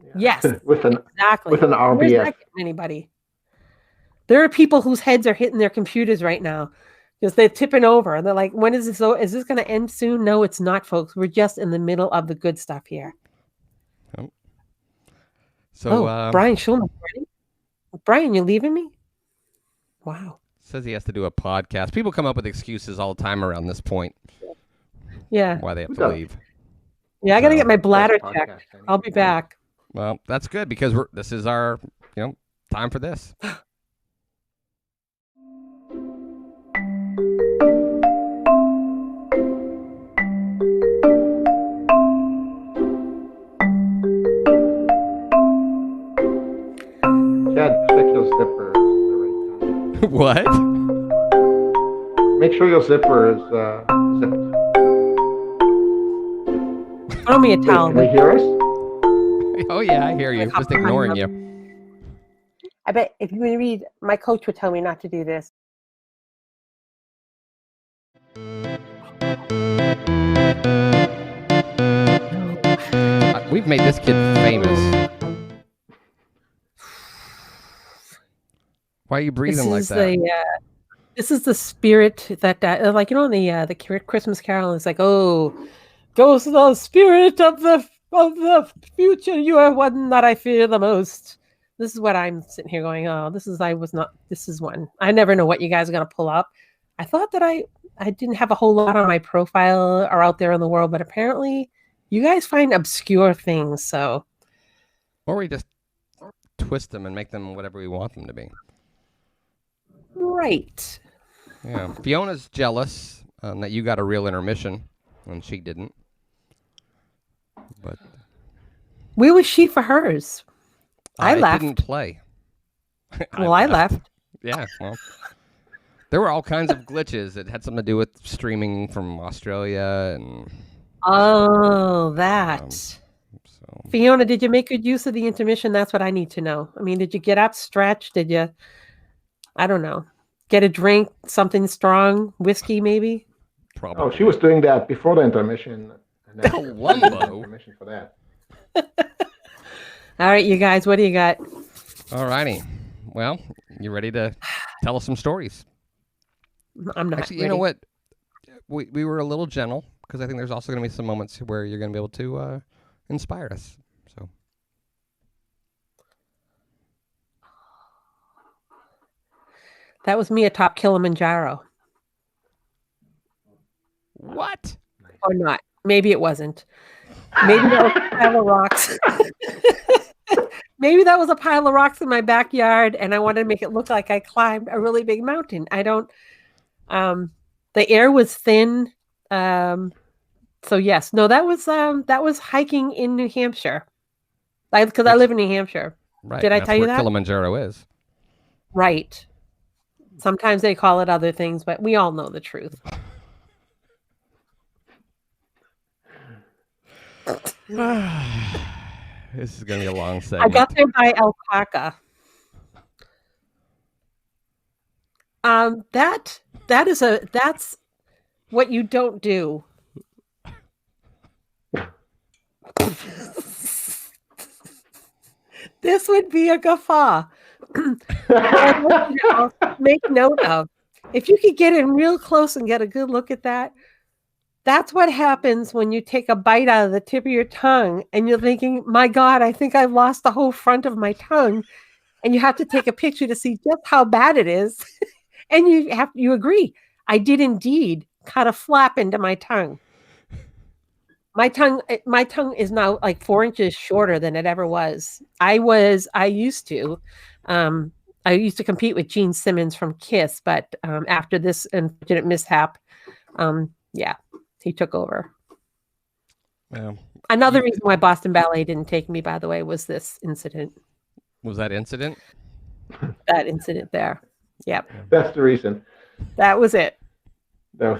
Yeah. Yes. with an Exactly. with an Where's RBF. that getting anybody? There are people whose heads are hitting their computers right now because they're tipping over. They're like, when is this? Is this going to end soon? No, it's not, folks. We're just in the middle of the good stuff here. So, Brian Schulman, ready? Brian, you leaving me? Wow. says he has to do a podcast. People come up with excuses all the time around this point Yeah. why they have Who to does? leave. Yeah, I got to So, get my bladder Podcast checked. anyway. I'll be back. Well, that's good because this is our, time for this. Chad, check your zipper. Is the right What? time. Make sure your zipper is zipped. Throw me a Wait, towel. can we hear us? Oh yeah, I hear you. Just ignoring you. I bet if you read, my coach would tell me not to do this. We've made this kid famous. Why are you breathing like that? This is the spirit that, like, you know, in the Christmas Carol, it's like, oh, ghost of the spirit of the future, you are one that I fear the most. This is what I'm sitting here going, oh, this is one. I never know what you guys are going to pull up. I thought that I didn't have a whole lot on my profile or out there in the world, but apparently you guys find obscure things, so. Or we just twist them and make them whatever we want them to be. Right. Yeah. Fiona's jealous that you got a real intermission and she didn't. But where was she for hers? I left. Didn't play. I left. Yeah, well, there were all kinds of glitches. It had something to do with streaming from Australia and. Oh, that. So. Fiona, did you make good use of the intermission? That's what I need to know. I mean, did you get up, stretch? Did you? I don't know. Get a drink, something strong, whiskey, maybe. Probably. Oh, she was doing that before the intermission. And then intermission for that. All right, you guys, what do you got? All righty. Well, you ready to tell us some stories? I'm not. Actually, ready. You know what? We were a little gentle because I think there's also going to be some moments where you're going to be able to inspire us. So. That was me atop Kilimanjaro. What? Or not. Maybe it wasn't. Maybe that was a pile of rocks. Maybe that was a pile of rocks in my backyard, and I wanted to make it look like I climbed a really big mountain. I don't. The air was thin. So yes, no, that was hiking in New Hampshire. Because I live in New Hampshire. Right. Did I tell you that? Kilimanjaro is. Right. Sometimes they call it other things, but we all know the truth. This is going to be a long segment. I got there by alpaca. That's what you don't do. This would be a guffaw. Make note of. If you could get in real close and get a good look at that, that's what happens when you take a bite out of the tip of your tongue and you're thinking, my God, I think I've lost the whole front of my tongue. And you have to take a picture to see just how bad it is. And you agree. I did indeed cut a flap into my tongue. My tongue is now like 4 inches shorter than it ever was. I used to compete with Gene Simmons from Kiss, but after this unfortunate mishap, he took over. Another reason why Boston Ballet didn't take me, by the way, was this incident. Was that incident? That incident there. Yep. That's the reason. That was it. No.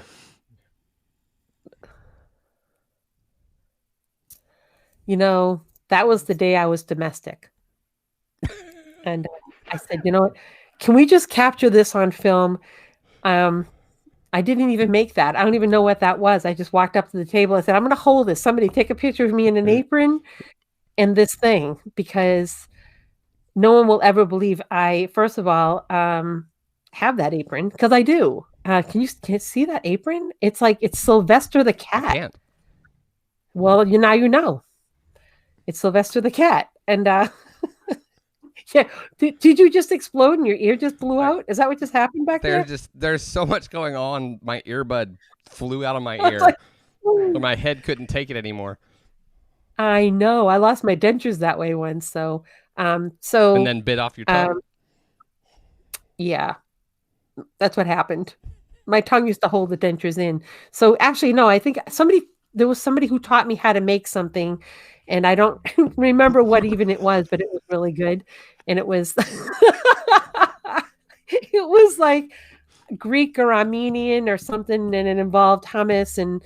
You know, that was the day I was domestic. And I said, you know what? Can we just capture this on film? I didn't even make that. I don't even know what that was. I just walked up to the table. I said, I'm going to hold this. Somebody take a picture of me in an apron and this thing, because no one will ever believe I, first of all, have that apron, because I do. Can you see that apron? It's like, it's Sylvester the cat. I can't. Well, now you know. It's Sylvester the cat. And yeah, did you just explode and your ear just blew out? Is that what just happened back there? There's so much going on. My earbud flew out of my ear. Like, my head couldn't take it anymore. I know. I lost my dentures that way once. So And then bit off your tongue. Yeah, that's what happened. My tongue used to hold the dentures in. So actually, no, I think there was somebody who taught me how to make something, and I don't remember what even it was, but it was really good. And it was, it was like Greek or Armenian or something, and it involved hummus and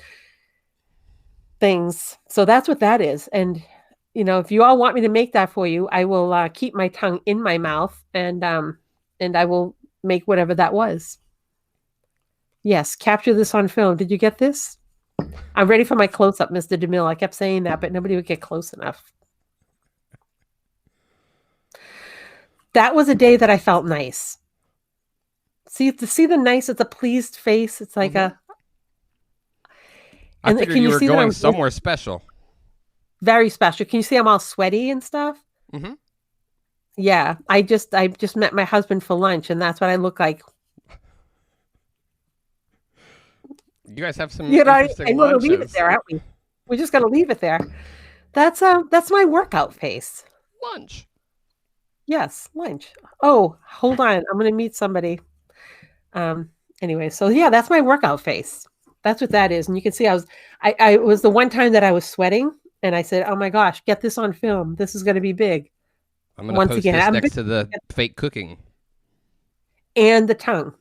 things. So that's what that is. And if you all want me to make that for you, I will keep my tongue in my mouth and I will make whatever that was. Yes, capture this on film. Did you get this? I'm ready for my close up, Mr. DeMille. I kept saying that, but nobody would get close enough. That was a day that I felt nice. See the nice, it's a pleased face. It's like I and figured can you you were see that going I'm somewhere special. very special? Can you see I'm all sweaty and stuff? Mm-hmm. Yeah, I just met my husband for lunch, and that's what I look like. You guys have some You know, interesting I'm going to leave it lunches. there, aren't we? We're just going to leave it there. That's my workout face. Lunch. Yes, lunch. Oh, hold on. I'm going to meet somebody. Anyway, so yeah, that's my workout face. That's what that is. And you can see I was the one time that I was sweating and I said, oh my gosh, get this on film. This is going to be big. I'm going to post this I'm next to the fake cooking. And the tongue.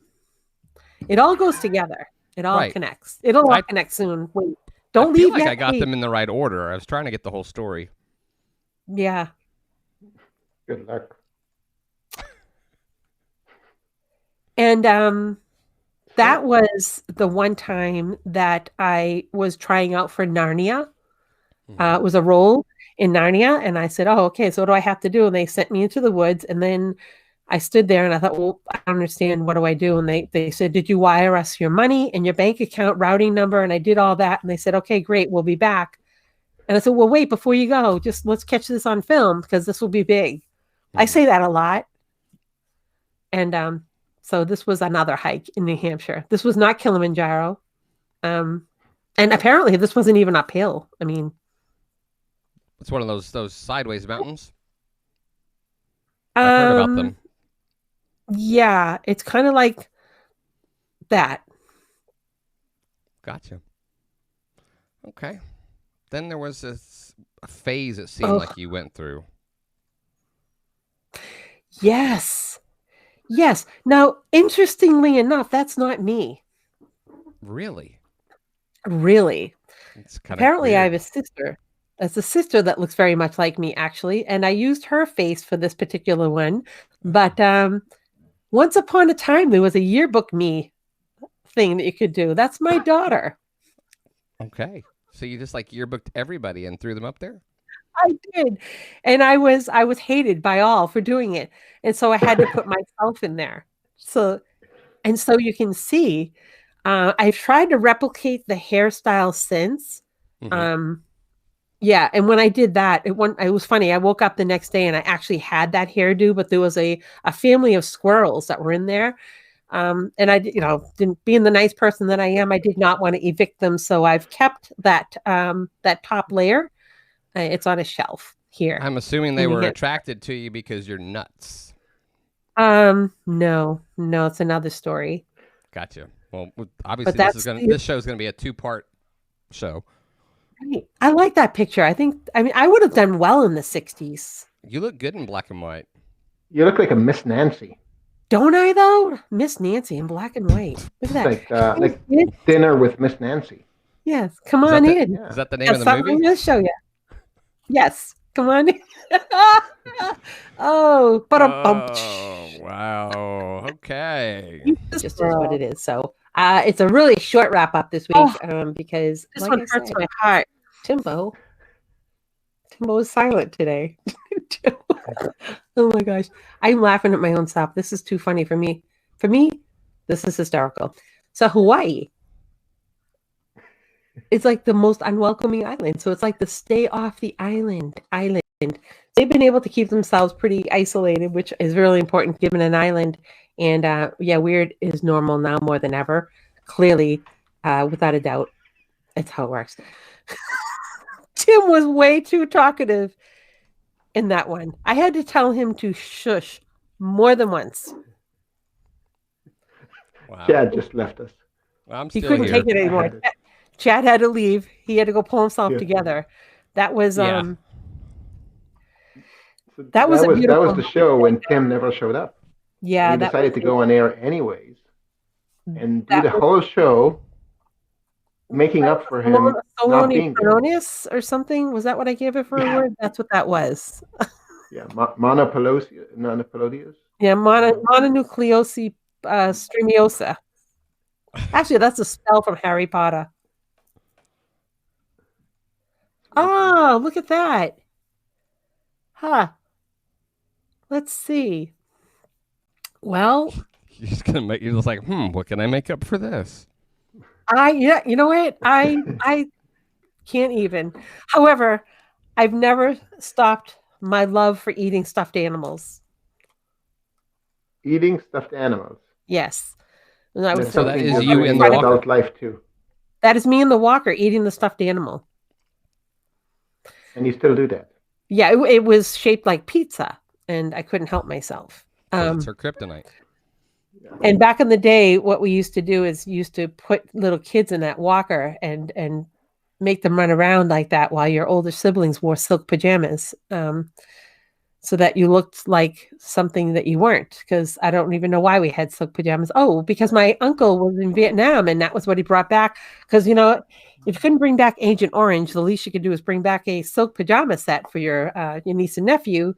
It all goes together. It all connects. It'll all connect soon. Wait, don't leave yet. I feel like I got them in the right order. I was trying to get the whole story. Yeah. Good luck. And that was the one time that I was trying out for Narnia. It was a role in Narnia. And I said, oh, okay, so what do I have to do? And they sent me into the woods. And then I stood there and I thought, well, I don't understand. What do I do? And they said, did you wire us your money and your bank account routing number? And I did all that. And they said, okay, great. We'll be back. And I said, well, wait, before you go, just let's catch this on film because this will be big. I say that a lot. And so this was another hike in New Hampshire. This was not Kilimanjaro. And apparently this wasn't even uphill. I mean, it's one of those sideways mountains. I've heard about them. Yeah, it's kind of like that. Gotcha. Okay. Then there was a phase it seemed like you went through. Yes. Yes. Now, interestingly enough, that's not me. Really? Really. It's kind Apparently, of I have a sister. That's a sister that looks very much like me, actually. And I used her face for this particular one. But once upon a time, there was a yearbook me thing that you could do. That's my daughter. Okay. So you just like yearbooked everybody and threw them up there? I did. And I was hated by all for doing it. And so I had to put myself in there. So you can see, I've tried to replicate the hairstyle since. Mm-hmm. Yeah. And when I did that, it was funny. I woke up the next day and I actually had that hairdo, but there was a family of squirrels that were in there. And I, didn't, being the nice person that I am, I did not want to evict them. So I've kept that top layer. It's on a shelf here. I'm assuming they were attracted to you because you're nuts. No, it's another story. Gotcha. Well, obviously this show is gonna be a 2-part show. Right. I like that picture. I would have done well in the 60s. You look good in black and white. You look like a Miss Nancy. Don't I though? Miss Nancy in black and white. Look at that. Like Dinner with Miss Nancy. Yes, come on in. Is that the name of the movie? I'm going to show you. Yes, come on in. Oh, wow. Okay. This just is what it is. So it's a really short wrap up this week because this one hurts my heart. Timbo is silent today. Oh my gosh. I'm laughing at my own self. This is too funny for me. For me, this is hysterical. So Hawaii. It's like the most unwelcoming island. So it's like the stay off the island. They've been able to keep themselves pretty isolated, which is really important given an island. And weird is normal now more than ever. Clearly, without a doubt, it's how it works. Tim was way too talkative in that one. I had to tell him to shush more than once. Wow. Chad just left us. Well, I'm he still couldn't here. take it anymore. Chad had to leave. He had to go pull himself together. That was that was the show when Tim never showed up. Yeah, he decided to go on air anyways and do the whole show making up for him not being there. Solonius or something. Was that what I gave it for a word? That's what that was. Yeah, monopelodius. Yeah, mononucleosis strimiosa. Actually, that's a spell from Harry Potter. Oh, look at that. Huh. Let's see. Well, You're just gonna make, you're just like, what can I make up for this? you know what? I can't even. However, I've never stopped my love for eating stuffed animals. Eating stuffed animals. Yes. And I was So that is you're you doing in in the your walker. adult life too. That is me in the walker eating the stuffed animal. And you still do that. Yeah, it was shaped like pizza, and I couldn't help myself. It's her kryptonite. And back in the day, what we used to do is used to put little kids in that walker and make them run around like that while your older siblings wore silk pajamas, so that you looked like something that you weren't. Because I don't even know why we had silk pajamas. Oh, because my uncle was in Vietnam, and that was what he brought back. Because if you couldn't bring back Agent Orange, the least you could do is bring back a silk pajama set for your niece and nephew,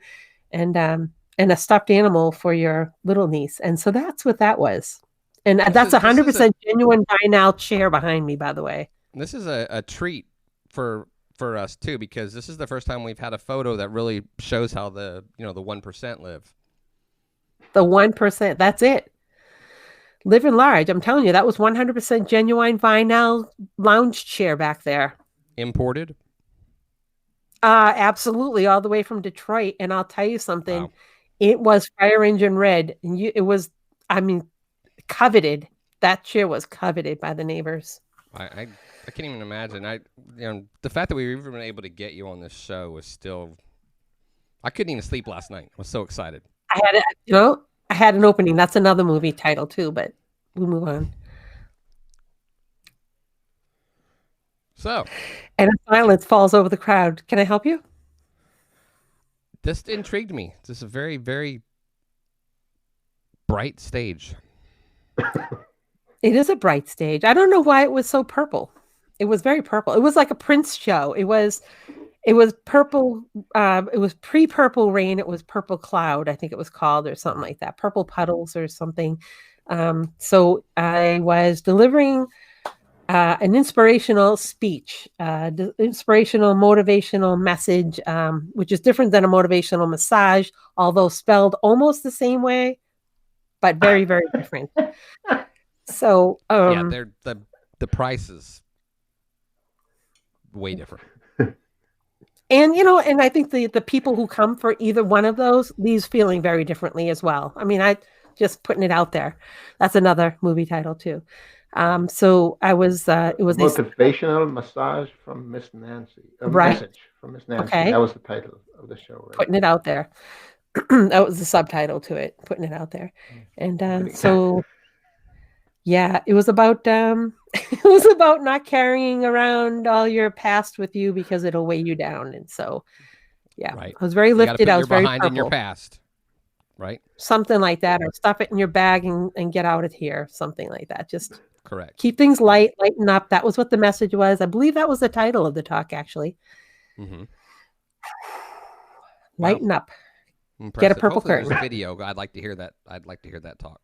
and a stuffed animal for your little niece. And so that's what that was. And that's 100% genuine vinyl chair behind me, by the way. This is a treat for us too, because this is the first time we've had a photo that really shows how the 1% live. The 1%, that's it. Living large. I'm telling you, that was 100% genuine vinyl lounge chair back there. Imported? Absolutely, all the way from Detroit. And I'll tell you something. Wow. It was fire engine red, and it was, coveted. That chair was coveted by the neighbors. I can't even imagine. The fact that we were even able to get you on this show was still. I couldn't even sleep last night. I was so excited. I had an opening. That's another movie title too, but we'll move on. So, and a silence falls over the crowd. Can I help you? This intrigued me. This is a very, very bright stage. It is a bright stage. I don't know why it was so purple. It was very purple. It was like a Prince show. It was purple. It was pre-Purple Rain. It was Purple Cloud, I think it was called, or something like that. Purple Puddles or something. So I was delivering an inspirational speech, inspirational, motivational message, which is different than a motivational massage, although spelled almost the same way, but very, very different. So they're the prices way different. And and I think the people who come for either one of those leaves feeling very differently as well. I just putting it out there. That's another movie title too. So I was it was motivational massage from Miss Nancy. Right. Message from Miss Nancy. Okay. That was the title of the show. Right? Putting it out there. That was the subtitle to it. Putting it out there. And so yeah, it was about not carrying around all your past with you because it'll weigh you down. And so yeah, right. I was very lifted. I was very behind in your past. Right. Something like that, or stuff it in your bag and get out of here. Something like that. Just correct. Keep things light, lighten up. That was what the message was. I believe that was the title of the talk, actually. Mm-hmm. Lighten up. Impressive. Get a purple Hopefully curtain. There's a video. I'd like to hear that. I'd like to hear that talk.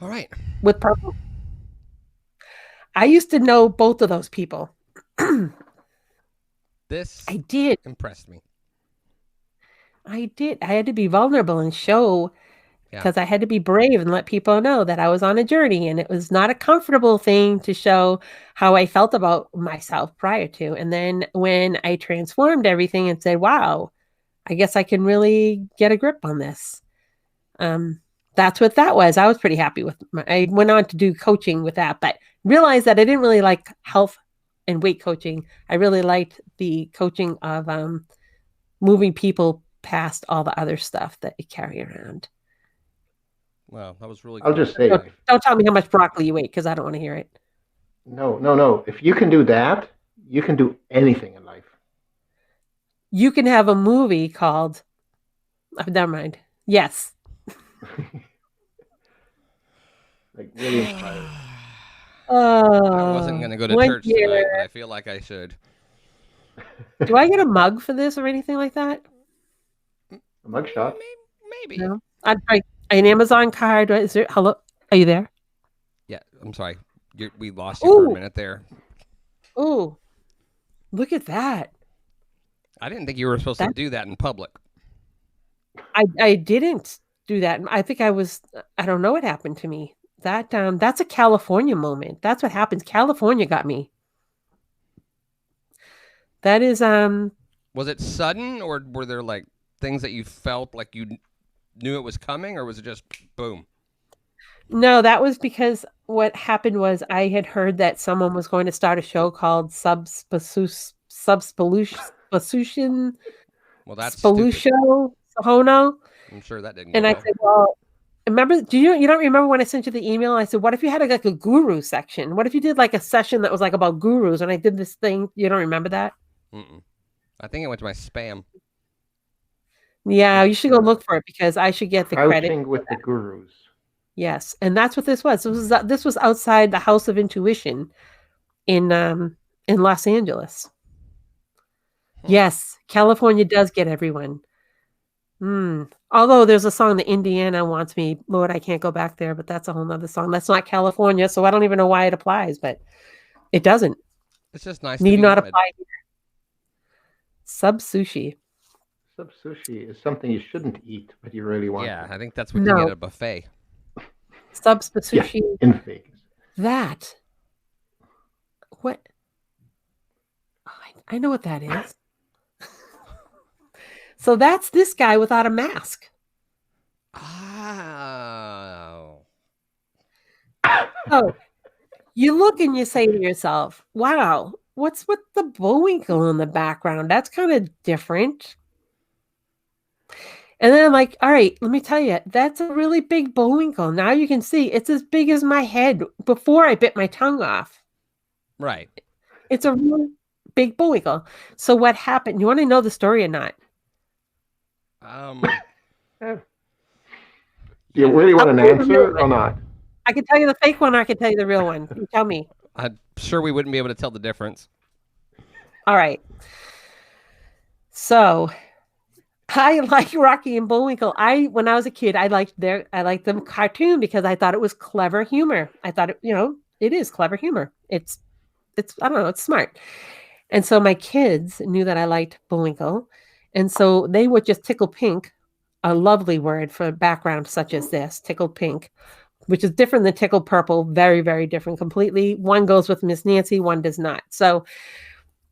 All right. With purple. I used to know both of those people. This I did. Impressed me. I did. I had to be vulnerable and show, because I had to be brave and let people know that I was on a journey, and it was not a comfortable thing to show how I felt about myself prior to. And then when I transformed everything and said, wow, I guess I can really get a grip on this. That's what that was. I was pretty happy with I went on to do coaching with that, but realized that I didn't really like health and weight coaching. I really liked the coaching of moving people past all the other stuff that you carry around. Wow, that was really cool. I'll just say, don't tell me how much broccoli you ate, because I don't want to hear it. No. If you can do that, you can do anything in life. You can have a movie called, never mind. Yes. Like really inspiring. I wasn't going to go to one church year. tonight, but I feel like I should. Do I get a mug for this or anything like that? A mugshot. Maybe. No. I'd like an Amazon card. Is there? Hello? Are you there? Yeah, I'm sorry. We lost you for a Ooh. minute there. Oh, look at that. I didn't think you were supposed to do that in public. I didn't do that. I think I don't know what happened to me. That's a California moment. That's what happens. California got me. That is Was it sudden, or were there like things that you felt like you knew it was coming, or was it just boom? no, that was because what happened was I had heard that someone was going to start a show called Subpellucid Well, that's stupid. Sahono. I'm sure that didn't go And I well. said, well, remember, you don't remember when I sent you the email? I said, what if you had like a guru section? What if you did like a session that was like about gurus? And I did this thing. You don't remember that? Mm-mm. I think it went to my spam. Yeah, you should go look for it because I should get the credit. Crouching with the gurus. Yes, and that's what this was. This was outside the House of Intuition in Los Angeles. Yes, California does get everyone. Although there's a song that Indiana wants me, Lord, I can't go back there, but that's a whole nother song. That's not California, so I don't even know why it applies, but it doesn't. It's just nice. Need to be not wanted. apply here. Sub sushi. Sub sushi is something you shouldn't eat, but you really want. Yeah, I think that's what you get at a buffet. Sub sushi. Yeah, in Vegas. That. What? Oh, I know what that is. So that's this guy without a mask. Oh. Oh, you look and you say to yourself, wow, what's with the Bullwinkle in the background? That's kind of different. And then I'm like, all right, let me tell you, that's a really big Bullwinkle. Now you can see it's as big as my head before I bit my tongue off. Right. It's a really big Bullwinkle. So what happened? You want to know the story or not? Do you really want an answer or not? I can tell you the fake one, or I can tell you the real one. You tell me. I'm sure we wouldn't be able to tell the difference. All right. So I like Rocky and Bullwinkle. When I was a kid, I liked them cartoon because I thought it was clever humor. I thought it is clever humor. It's I don't know, it's smart. And so my kids knew that I liked Bullwinkle. And so they would just tickle pink, a lovely word for background such as this, tickle pink, which is different than tickle purple, very, very different completely. One goes with Miss Nancy, one does not. So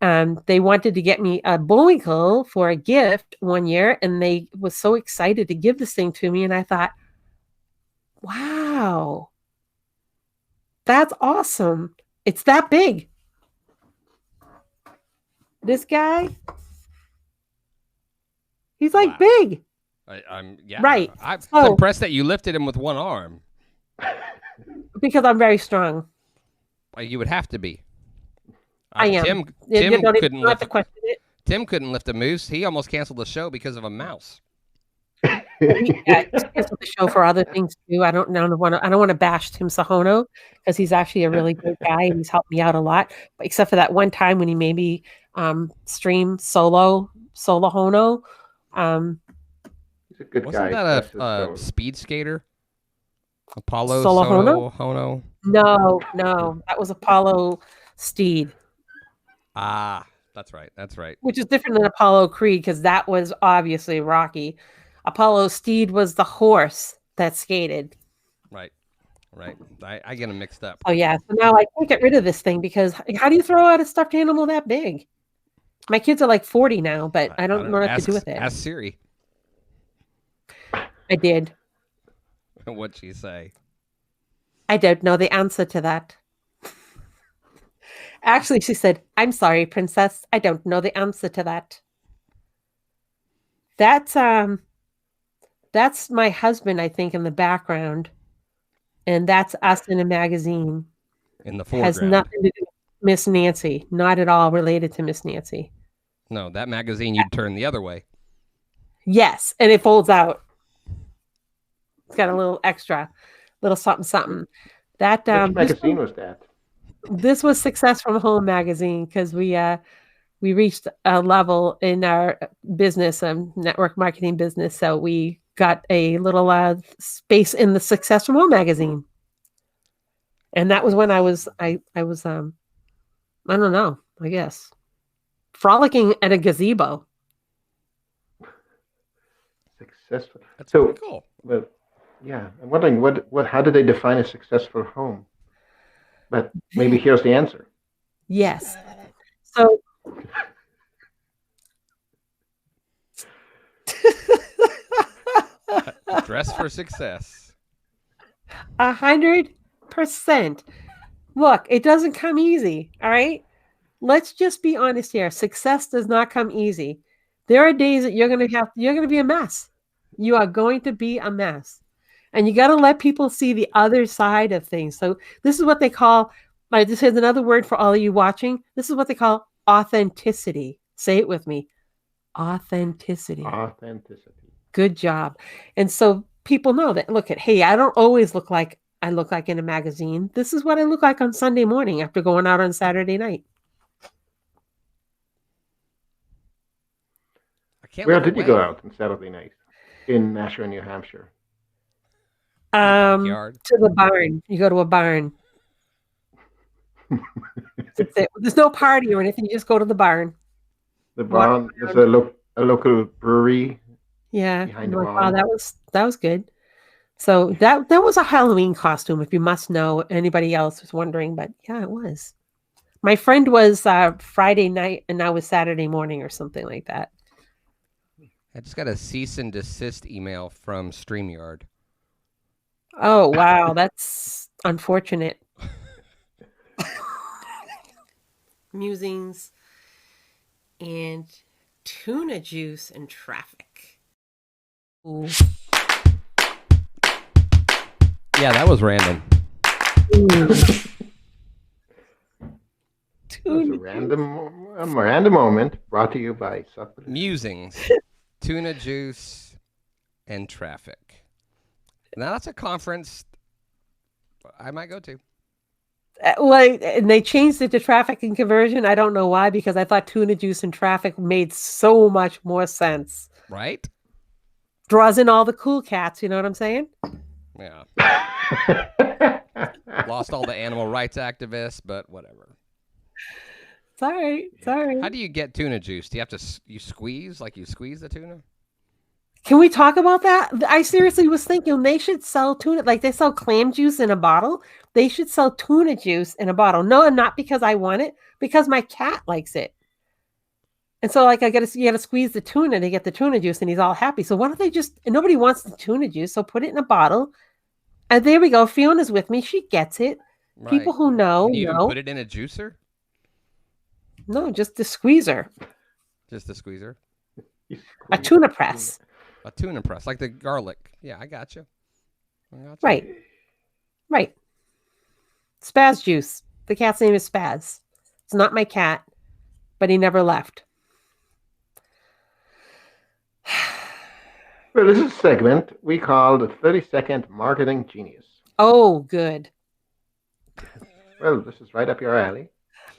they wanted to get me a Bullwinkle for a gift one year, and they was so excited to give this thing to me. And I thought, wow, that's awesome. It's that big. This guy, he's like big. I'm right. I'm impressed that you lifted him with one arm. Because I'm very strong. Well, you would have to be. I am. Tim couldn't lift. Tim couldn't lift a moose. He almost canceled the show because of a mouse. He's canceled the show for other things too. I don't want to bash Tim Sahono because he's actually a really good guy and he's helped me out a lot. But except for that one time when he made me stream solo Hono. He's a good guy. Wasn't that a speed skater? Apollo Solo Hono? No, that was Apollo Steed. Ah, that's right. Which is different than Apollo Creed because that was obviously Rocky. Apollo Steed was the horse that skated. Right. I get them mixed up. Oh yeah. So now I can't get rid of this thing because how do you throw out a stuffed animal that big? My kids are like 40 now, but I don't know what to do with it. Ask Siri. I did. What'd she say? I don't know the answer to that. Actually, she said, I'm sorry, princess. I don't know the answer to that. That's my husband, I think, in the background. And that's us in a magazine. In the foreground. Has nothing to do with Miss Nancy. Not at all related to Miss Nancy. No, that magazine you'd turn the other way. Yes, and it folds out. It's got a little extra, little something. That which magazine was that? This was Success from Home magazine because we reached a level in our business, network marketing business, so we got a little space in the Success from Home magazine, and that was when I was I don't know, I guess frolicking at a gazebo. Successful. That's So, pretty cool. well, yeah, I'm wondering how do they define a successful home? But maybe here's the answer. Yes. So Dress for success. 100%. Look, it doesn't come easy. All right. Let's just be honest here. Success does not come easy. There are days that you're going to be a mess. You are going to be a mess. And you got to let people see the other side of things. So this is what they call, this is another word for all of you watching. This is what they call authenticity. Say it with me. Authenticity. Authenticity. Good job. And so people know that, look at, hey, I don't always look like I look like in a magazine. This is what I look like on Sunday morning after going out on Saturday night. Where did you go out on Saturday night? In Nashua, New Hampshire. To the barn. You go to a barn. There's no party or anything. You just go to the barn. The barn. There's a local brewery. Yeah. Behind the barn. Wow, that was good. So that was a Halloween costume, if you must know. Anybody else was wondering, but yeah, it was. My friend was Friday night, and I was Saturday morning or something like that. I just got a cease and desist email from StreamYard. Oh, wow. That's unfortunate. Musings and tuna juice and traffic. Ooh. Yeah, that was random. A random moment brought to you by Subpellucid. Musings, tuna juice, and traffic. Now that's a conference I might go to. Well, and they changed it to traffic and conversion. I don't know why, because I thought tuna juice and traffic made so much more sense. Right? Draws in all the cool cats, you know what I'm saying? Yeah. Lost all the animal rights activists, but whatever. It's all right. It's all right. How do you get tuna juice? Do you have to squeeze the tuna? Can we talk about that? I seriously was thinking they should sell tuna, like they sell clam juice in a bottle. They should sell tuna juice in a bottle. No, not because I want it, because my cat likes it. And so, like, you got to squeeze the tuna to get the tuna juice, and he's all happy. So why don't they nobody wants the tuna juice, so put it in a bottle. And there we go. Fiona's with me. She gets it. Right. People who know, Can you even put it in a juicer? No, just the squeezer. Just a squeezer? A tuna press. A tuna press, like the garlic. Yeah, I got you. Right. Right. Spaz juice. The cat's name is Spaz. It's not my cat, but he never left. Well, this is a segment we call the 30-second marketing genius. Oh, good. Well, this is right up your alley.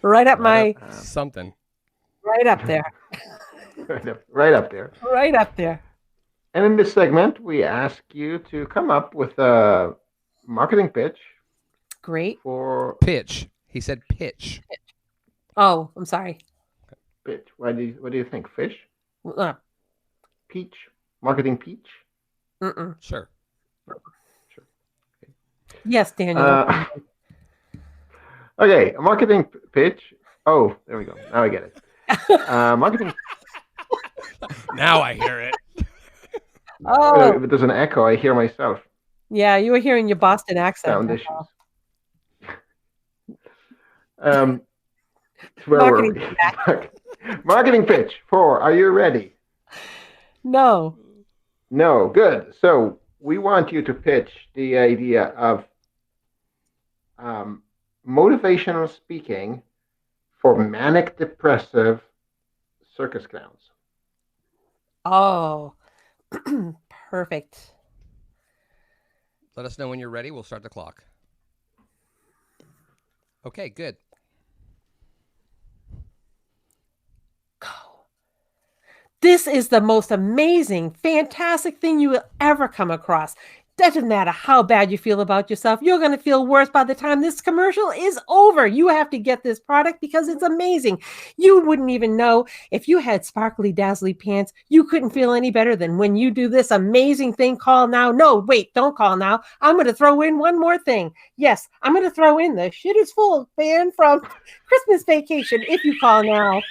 Right up my... something. Right up there. Right up there. Right up there. And in this segment, we ask you to come up with a marketing pitch. Great. For pitch. He said pitch. Oh, I'm sorry. Pitch. What do you think? Fish? Peach? Marketing peach? Mm-mm. Sure. Okay. Yes, Daniel. Okay, a marketing pitch. Oh, there we go. Now I get it. Marketing. Now I hear it. Oh, if there's an echo, I hear myself. Yeah, you were hearing your Boston accent. Sound issues. Where were we? Marketing pitch 4. Are you ready? No. No, good. So we want you to pitch the idea of motivational speaking for manic depressive circus clowns. Oh, perfect. Let us know when you're ready. We'll start the clock. Okay, good. This is the most amazing, fantastic thing you will ever come across. Doesn't matter how bad you feel about yourself, you're going to feel worse by the time this commercial is over. You have to get this product because it's amazing. You wouldn't even know if you had sparkly, dazzly pants. You couldn't feel any better than when you do this amazing thing. Call now. No, wait, don't call now. I'm going to throw in one more thing. Yes, I'm going to throw in the shit is full fan from Christmas Vacation if you call now.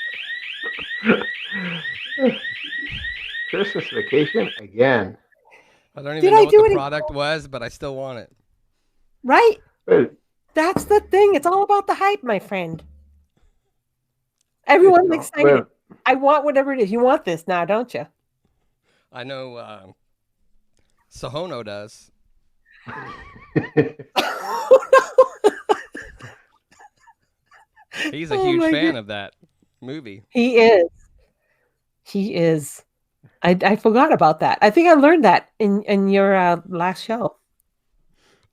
Christmas Vacation again. I don't even Did know I what do the it product was, but I still want it. Right? Well, That's the thing. It's all about the hype, my friend. Everyone's it's excited. well, I want whatever it is. You want this now, don't you? I know Sahono does. He's a Oh huge my fan God. of that movie. He is. He is. I forgot about that. I think I learned that in your last show.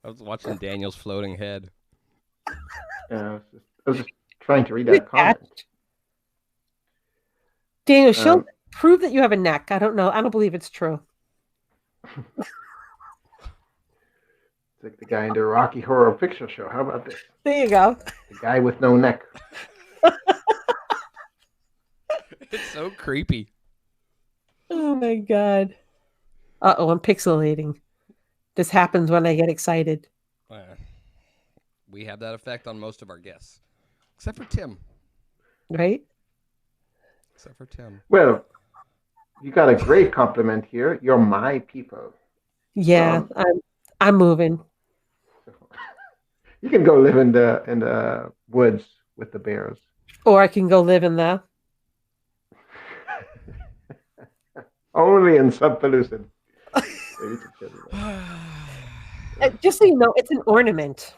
I was watching Daniel's floating head. I was just trying to read Good that comment. catch. Daniel, show Um, prove that you have a neck. I don't know. I don't believe it's true. It's like the guy in the Rocky Horror Picture Show. How about this? There you go. The guy with no neck. It's so creepy. Oh my God. Uh-oh, I'm pixelating. This happens when I get excited. We have that effect on most of our guests, except for Tim. Right? Except for Tim. Well, you got a great compliment here. You're my people. Yeah, I'm moving. You can go live in the woods with the bears. Or I can go live in the Only in Subpellucid. just so you know, it's an ornament.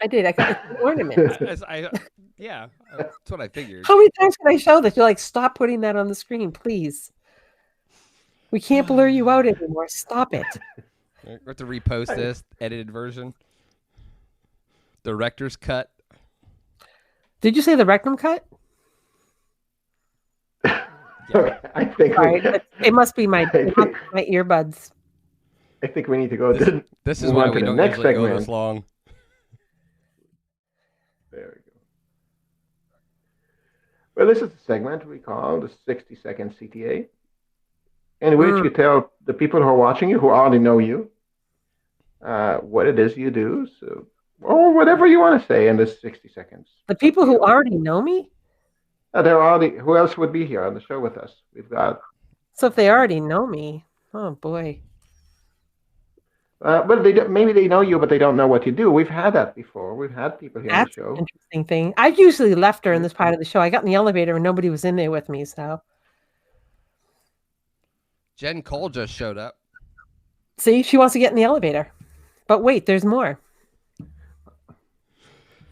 I did. It's an ornament. Yeah, that's what I figured. How many times can I show this? You're like, stop putting that on the screen, please. We can't blur you out anymore. Stop it. We have to repost this edited version. Director's cut. Did you say the rectum cut? I think Sorry, it must be my earbuds. I think we need to go. This is move why on to we the don't next usually go segment. this long. There we go. Well, this is a segment we call the 60-second CTA, in which you tell the people who are watching you, who already know you, what it is you do, or whatever you want to say in this 60 seconds. The people who already know me? They're already. Who else would be here on the show with us? We've got. So if they already know me, oh boy. Well, maybe they know you, but they don't know what you do. We've had that before. We've had people here That's on the show. an interesting thing. I've usually left her in this part of the show. I got in the elevator and nobody was in there with me, so. Jen Cole just showed up. See, she wants to get in the elevator. But wait, there's more.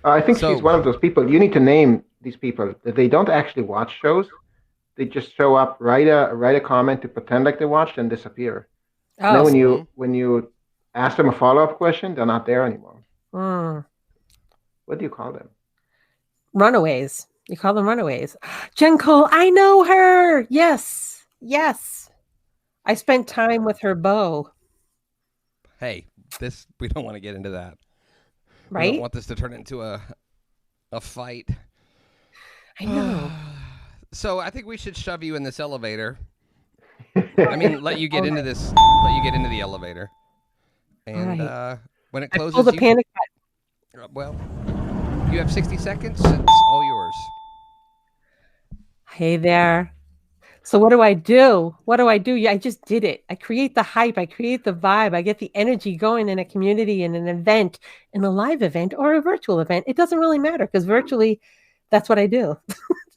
I think she's one of those people. You need to name these people. They don't actually watch shows. They just show up, write a comment to pretend like they watched, and disappear. Oh, and then when you ask them a follow-up question, they're not there anymore. What do you call them? Runaways. You call them runaways. Jen Cole, I know her. Yes. I spent time with her beau. Hey, we don't want to get into that. Right? We don't want this to turn into a fight. I know. So I think we should shove you in this elevator. I mean, let you get into this. Let you get into the elevator. And when it closes, pull the panic button. Well, you have 60 seconds. It's all yours. Hey there. So what do I do? Yeah, I just did it. I create the hype. I create the vibe. I get the energy going in a community, in an event, in a live event or a virtual event. It doesn't really matter because virtually, that's what I do.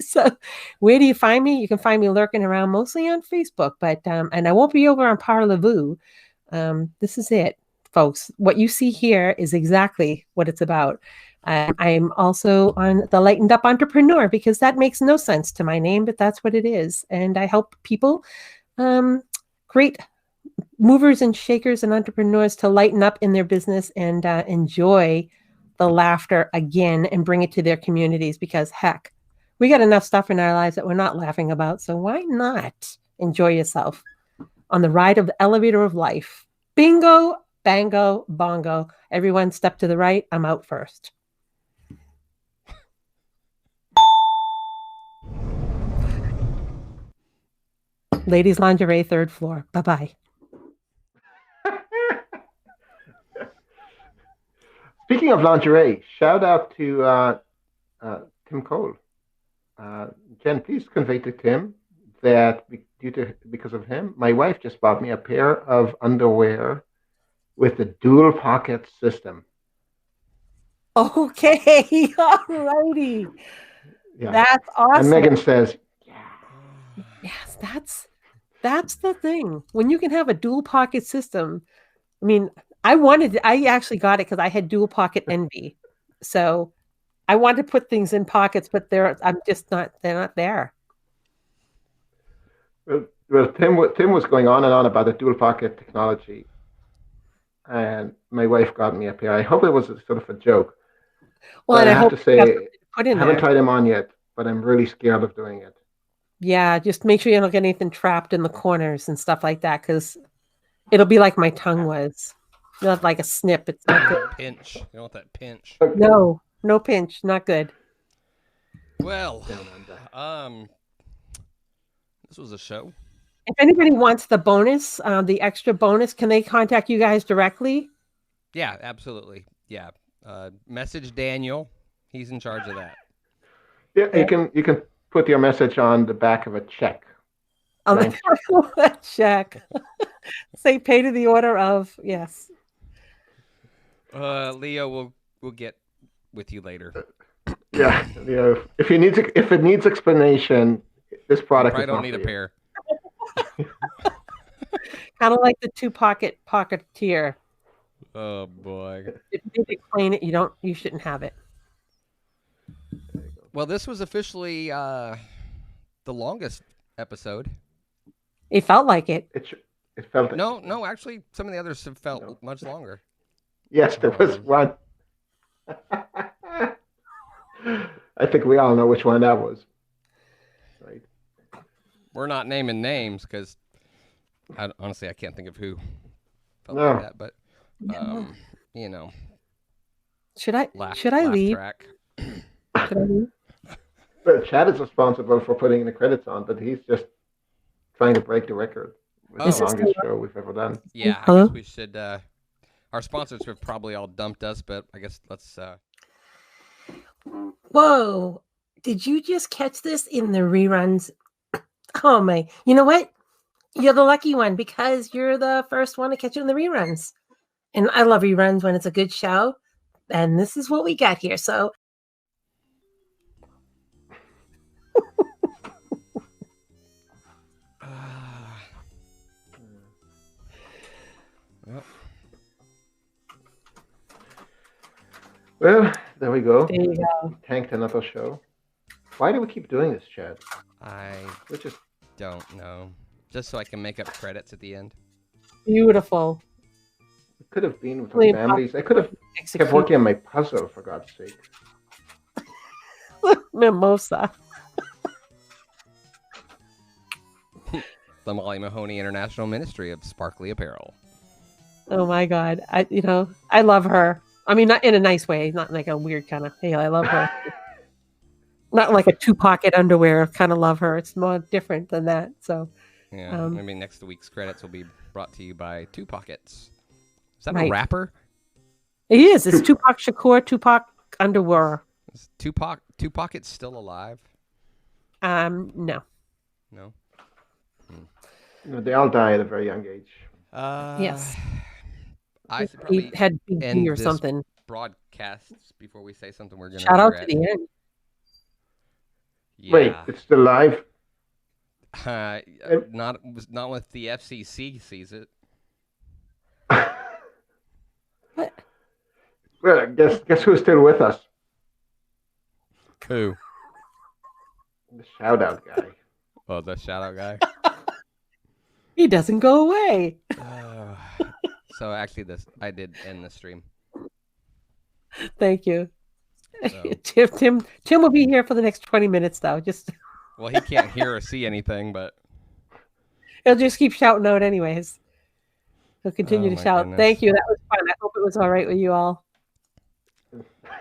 So where do you find me? You can find me lurking around mostly on Facebook, but and I won't be over on Parlez-Vous. This is it, folks. What you see here is exactly what it's about. I'm also on the Lightened Up Entrepreneur because that makes no sense to my name, but that's what it is. And I help people create movers and shakers and entrepreneurs to lighten up in their business and enjoy the laughter again and bring it to their communities because heck, we got enough stuff in our lives that we're not laughing about. So why not enjoy yourself on the ride of the elevator of life? Bingo, bango, bongo. Everyone step to the right. I'm out first. Ladies lingerie, third floor. Bye-bye. Speaking of lingerie, shout out to Tim Cole. Jen, please convey to Tim that because of him, my wife just bought me a pair of underwear with the dual pocket system. Okay, all righty. Yeah. That's awesome. And Megan says, yes, that's the thing. When you can have a dual pocket system, I mean, I actually got it because I had dual pocket envy. So I wanted to put things in pockets, but they're not there. Well, Tim was going on and on about the dual pocket technology, and my wife got me a pair. I hope it was sort of a joke. Well, but and I have to say, I haven't tried them on yet, but I'm really scared of doing it. Yeah, just make sure you don't get anything trapped in the corners and stuff like that, because it'll be like my tongue was. Not like a snip. It's not good. Pinch. You don't want that pinch. No pinch. Not good. Well, this was a show. If anybody wants the bonus, the extra bonus, can they contact you guys directly? Yeah, absolutely. Yeah. Message Daniel. He's in charge of that. Yeah, you can put your message on the back of a check. On the back of a check. Say pay to the order of, yes. Leo, we'll get with you later. Yeah, if it needs explanation, this product I don't need a pair. Kind of like the two pocketeer. Oh boy! If you didn't explain it, you shouldn't have it. Well, this was officially the longest episode. It felt like it. It felt like no. Actually, some of the others have felt much longer. Yes, there was one. I think we all know which one that was. Right. We're not naming names because honestly, I can't think of who felt like that. But you know, should I laugh leave? Track. Should I leave? Well, Chad is responsible for putting the credits on, but he's just trying to break the record. It's the longest show we've ever done. Yeah, I guess we should. Our sponsors have probably all dumped us, but I guess let's. Whoa! Did you just catch this in the reruns? Oh my! You know what? You're the lucky one because you're the first one to catch it in the reruns. And I love reruns when it's a good show. And this is what we got here. So. Well, there we go. There you go. Tanked another show. Why do we keep doing this, Chad? We just don't know. Just so I can make up credits at the end. Beautiful. It could have been with our families. I could have kept working on my puzzle, for God's sake. Mimosa. The Molly Mahoney International Ministry of Sparkly Apparel. Oh my God. I love her. I mean, not in a nice way, not like a weird kind of, hey, I love her. Not like a two-pocket underwear kind of love her. It's more different than that. So, yeah, maybe next week's credits will be brought to you by Two Pockets. Is that a rapper? It is. It's Tupac Shakur, Tupac underwear. Is Two Pockets still alive? No. No? They all die at a very young age. Yes. I should probably had BG or something. Broadcasts before we say something we're going to shout out to the end. Yeah. Wait, it's still live? Not with the FCC sees it. What? Well, guess who's still with us? Who? The shout out guy. Oh, the shout out guy. He doesn't go away. So actually, I did end the stream. Thank you. So, Tim will be here for the next 20 minutes though. Just well, he can't hear or see anything, but he'll just keep shouting out anyways. He'll continue Oh, to my shout. goodness. Thank you. That was fun. I hope it was all right with you all.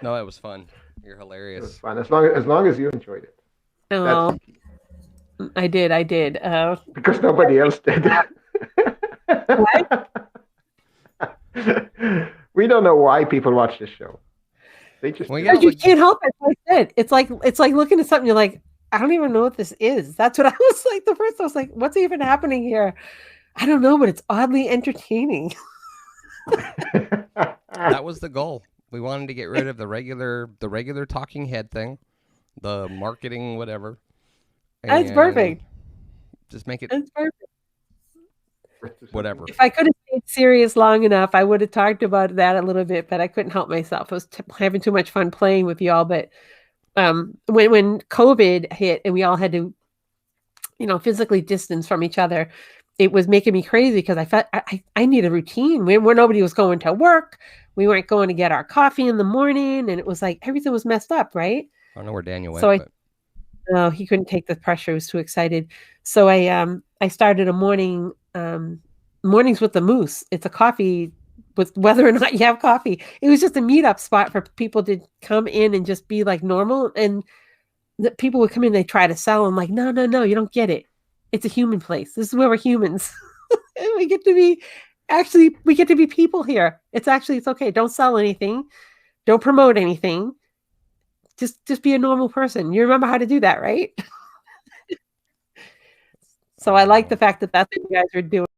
no, it was fun. You're It was hilarious. fun as long as you enjoyed it. Oh, I did. Because nobody else did. We don't know why people watch this show. They just Well, do. yeah, But you like- can't help it. Like I said, it's like looking at something. You're like, I don't even know what this is. That's what I was like. The first I was like, what's even happening here? I don't know, but it's oddly entertaining. That was the goal. We wanted to get rid of the regular talking head thing, the marketing whatever. That's and perfect. Just make it That's perfect. whatever. If I could have stayed serious long enough, I would have talked about that a little bit, but I couldn't help myself. I was having too much fun playing with y'all. But when COVID hit and we all had to, physically distance from each other, it was making me crazy because I felt I need a routine where nobody was going to work. We weren't going to get our coffee in the morning, and it was like everything was messed up, right? I don't know where Daniel went. So but... No, he couldn't take the pressure. He was too excited. So I started a mornings with the Moose. It's a coffee with whether or not you have coffee. It was just a meetup spot for people to come in and just be like normal. And the people would come in, they try to sell. I'm like, no, you don't get it. It's a human place. This is where we're humans. And we get to be people here. It's okay. Don't sell anything. Don't promote anything. Just be a normal person. You remember how to do that, right? So I like the fact that that's what you guys are doing.